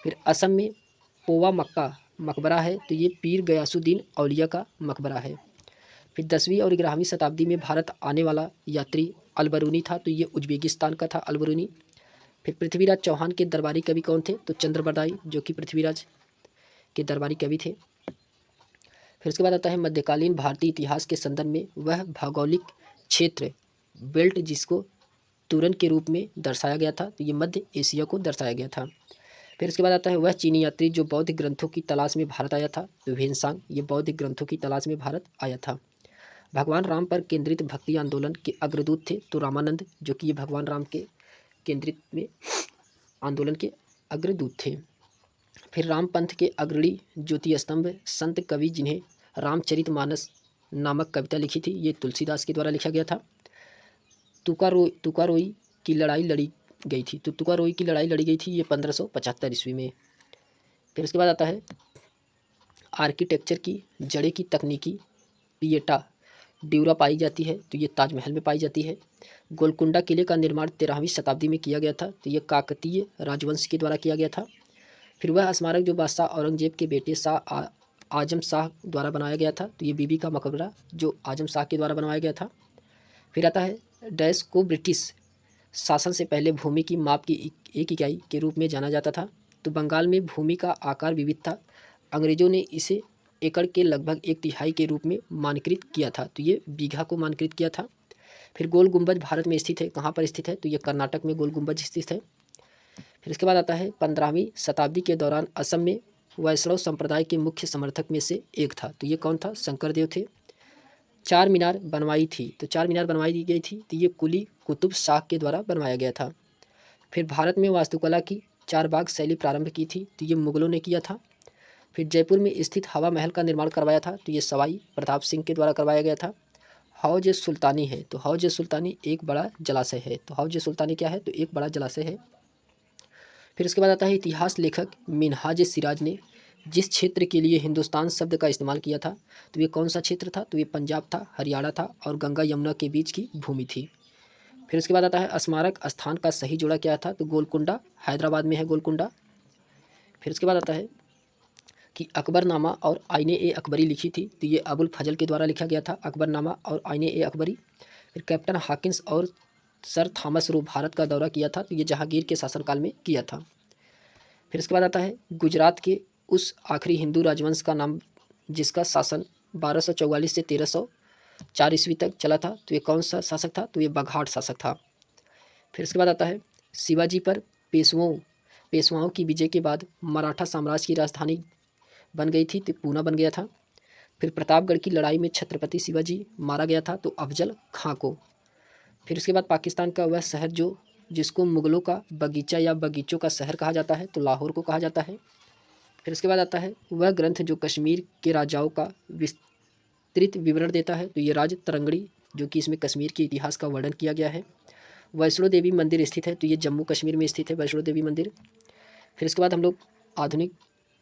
फिर असम में पोवा मक्का मकबरा है, तो ये पीर गयासुद्दीन औलिया का मकबरा है। फिर 10वीं और 11वीं शताब्दी में भारत आने वाला यात्री अलबरूनी था, तो ये उज्बेकिस्तान का था अलबरूनी। फिर पृथ्वीराज चौहान के दरबारी कवि कौन थे, तो चंद्रबरदाई, जो कि पृथ्वीराज के दरबारी कवि थे। फिर उसके बाद आता है मध्यकालीन भारतीय इतिहास के संदर्भ में वह भौगोलिक क्षेत्र बेल्ट जिसको तुरन के रूप में दर्शाया गया था, तो ये मध्य एशिया को दर्शाया गया था। फिर उसके बाद आता है वह चीनी यात्री जो बौद्ध ग्रंथों की तलाश में भारत आया था, तो वेनसांग, ये बौद्ध ग्रंथों की तलाश में भारत आया था। भगवान राम पर केंद्रित भक्ति आंदोलन के अग्रदूत थे, तो रामानंद, जो कि ये भगवान राम के केंद्रित में आंदोलन के अग्रदूत थे। फिर राम पंथ के अग्रणी ज्योति स्तंभ संत कवि जिन्हें रामचरितमानस नामक कविता लिखी थी, ये तुलसीदास के द्वारा लिखा गया था। तुकारोई की लड़ाई लड़ी गई थी, तो तुकारोई की लड़ाई लड़ी गई थी, ये 1575 ईस्वी में। फिर उसके बाद आता है आर्किटेक्चर की जड़ें की तकनीकी पिएटा ड्यूरा पाई जाती है तो ये ताजमहल में पाई जाती है। गोलकुंडा किले का निर्माण 13वीं शताब्दी में किया गया था तो ये काकतीय राजवंश के द्वारा किया गया था। फिर वह स्मारक जो बादशाह औरंगजेब के बेटे आजम शाह द्वारा बनाया गया था तो ये बीबी का मकबरा जो आजम शाह के द्वारा बनवाया गया था। फिर आता है डैश को ब्रिटिश शासन से पहले भूमि की माप की एक इकाई के रूप में जाना जाता था। तो बंगाल में भूमि का आकार विविध था। अंग्रेजों ने इसे एकड़ के लगभग 1/3 के रूप में मानकृत किया था तो ये बीघा को मानकृत किया था। फिर गोल गुंबज भारत में स्थित है, कहाँ पर स्थित है तो ये कर्नाटक में गोल गुंबज स्थित है। फिर इसके बाद आता है 15वीं शताब्दी के दौरान असम में वैष्णव संप्रदाय के मुख्य समर्थक में से एक था तो ये कौन था, शंकरदेव थे। चार मीनार बनवाई थी तो चार मीनार बनवाई दी गई थी तो ये कुली कुतुब शाह के द्वारा बनवाया गया था। फिर भारत में वास्तुकला की चार बाग शैली प्रारंभ की थी तो ये मुगलों ने किया था। फिर जयपुर में स्थित हवा महल का निर्माण करवाया था तो ये सवाई प्रताप सिंह के द्वारा करवाया गया था। हौज सुल्तानी है तो हौज सुल्तानी एक बड़ा जलाशय है तो हौज सुल्तानी क्या है तो एक बड़ा जलाशय है। फिर उसके बाद आता है इतिहास लेखक मिनहाज सिराज ने जिस क्षेत्र के लिए हिंदुस्तान शब्द का इस्तेमाल किया था तो ये कौन सा क्षेत्र था तो ये पंजाब था, हरियाणा था और गंगा यमुना के बीच की भूमि थी। फिर उसके बाद आता है स्मारक स्थान का सही जोड़ा क्या था तो गोलकुंडा, हैदराबाद में है गोलकुंडा। फिर उसके बाद आता है कि अकबरनामा और आईने ए अकबरी लिखी थी तो ये अबुल फजल के द्वारा लिखा गया था, अकबरनामा और आईने ए अकबरी। फिर कैप्टन हॉकिंस और सर थॉमस रो भारत का दौरा किया था तो ये जहांगीर के शासनकाल में किया था। फिर इसके बाद आता है गुजरात के उस आखिरी हिंदू राजवंश का नाम जिसका शासन 1244 से 1304 ईस्वी तक चला था तो ये कौन सा शासक था तो ये बघाट शासक था। फिर इसके बाद आता है शिवाजी पर पेशवाओं की विजय के बाद मराठा साम्राज्य की राजधानी बन गई थी तो पूना बन गया था। फिर प्रतापगढ़ की लड़ाई में छत्रपति शिवाजी मारा गया था तो अफजल खां को। फिर उसके बाद पाकिस्तान का वह शहर जिसको मुगलों का बगीचा या बगीचों का शहर कहा जाता है तो लाहौर को कहा जाता है। फिर उसके बाद आता है वह ग्रंथ जो कश्मीर के राजाओं का विस्तृत विवरण देता है तो ये राज तरंगड़ी जो कि इसमें कश्मीर के इतिहास का वर्णन किया गया है। वैष्णो देवी मंदिर स्थित है तो ये जम्मू कश्मीर में स्थित है वैष्णो देवी मंदिर। फिर इसके बाद हम लोग आधुनिक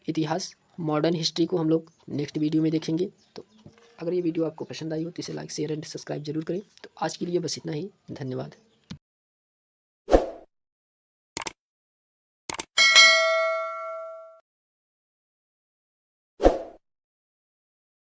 इतिहास मॉडर्न हिस्ट्री को हम लोग नेक्स्ट वीडियो में देखेंगे। तो अगर ये वीडियो आपको पसंद आई हो तो इसे लाइक शेयर एंड सब्सक्राइब जरूर करें। तो आज के लिए बस इतना ही, धन्यवाद।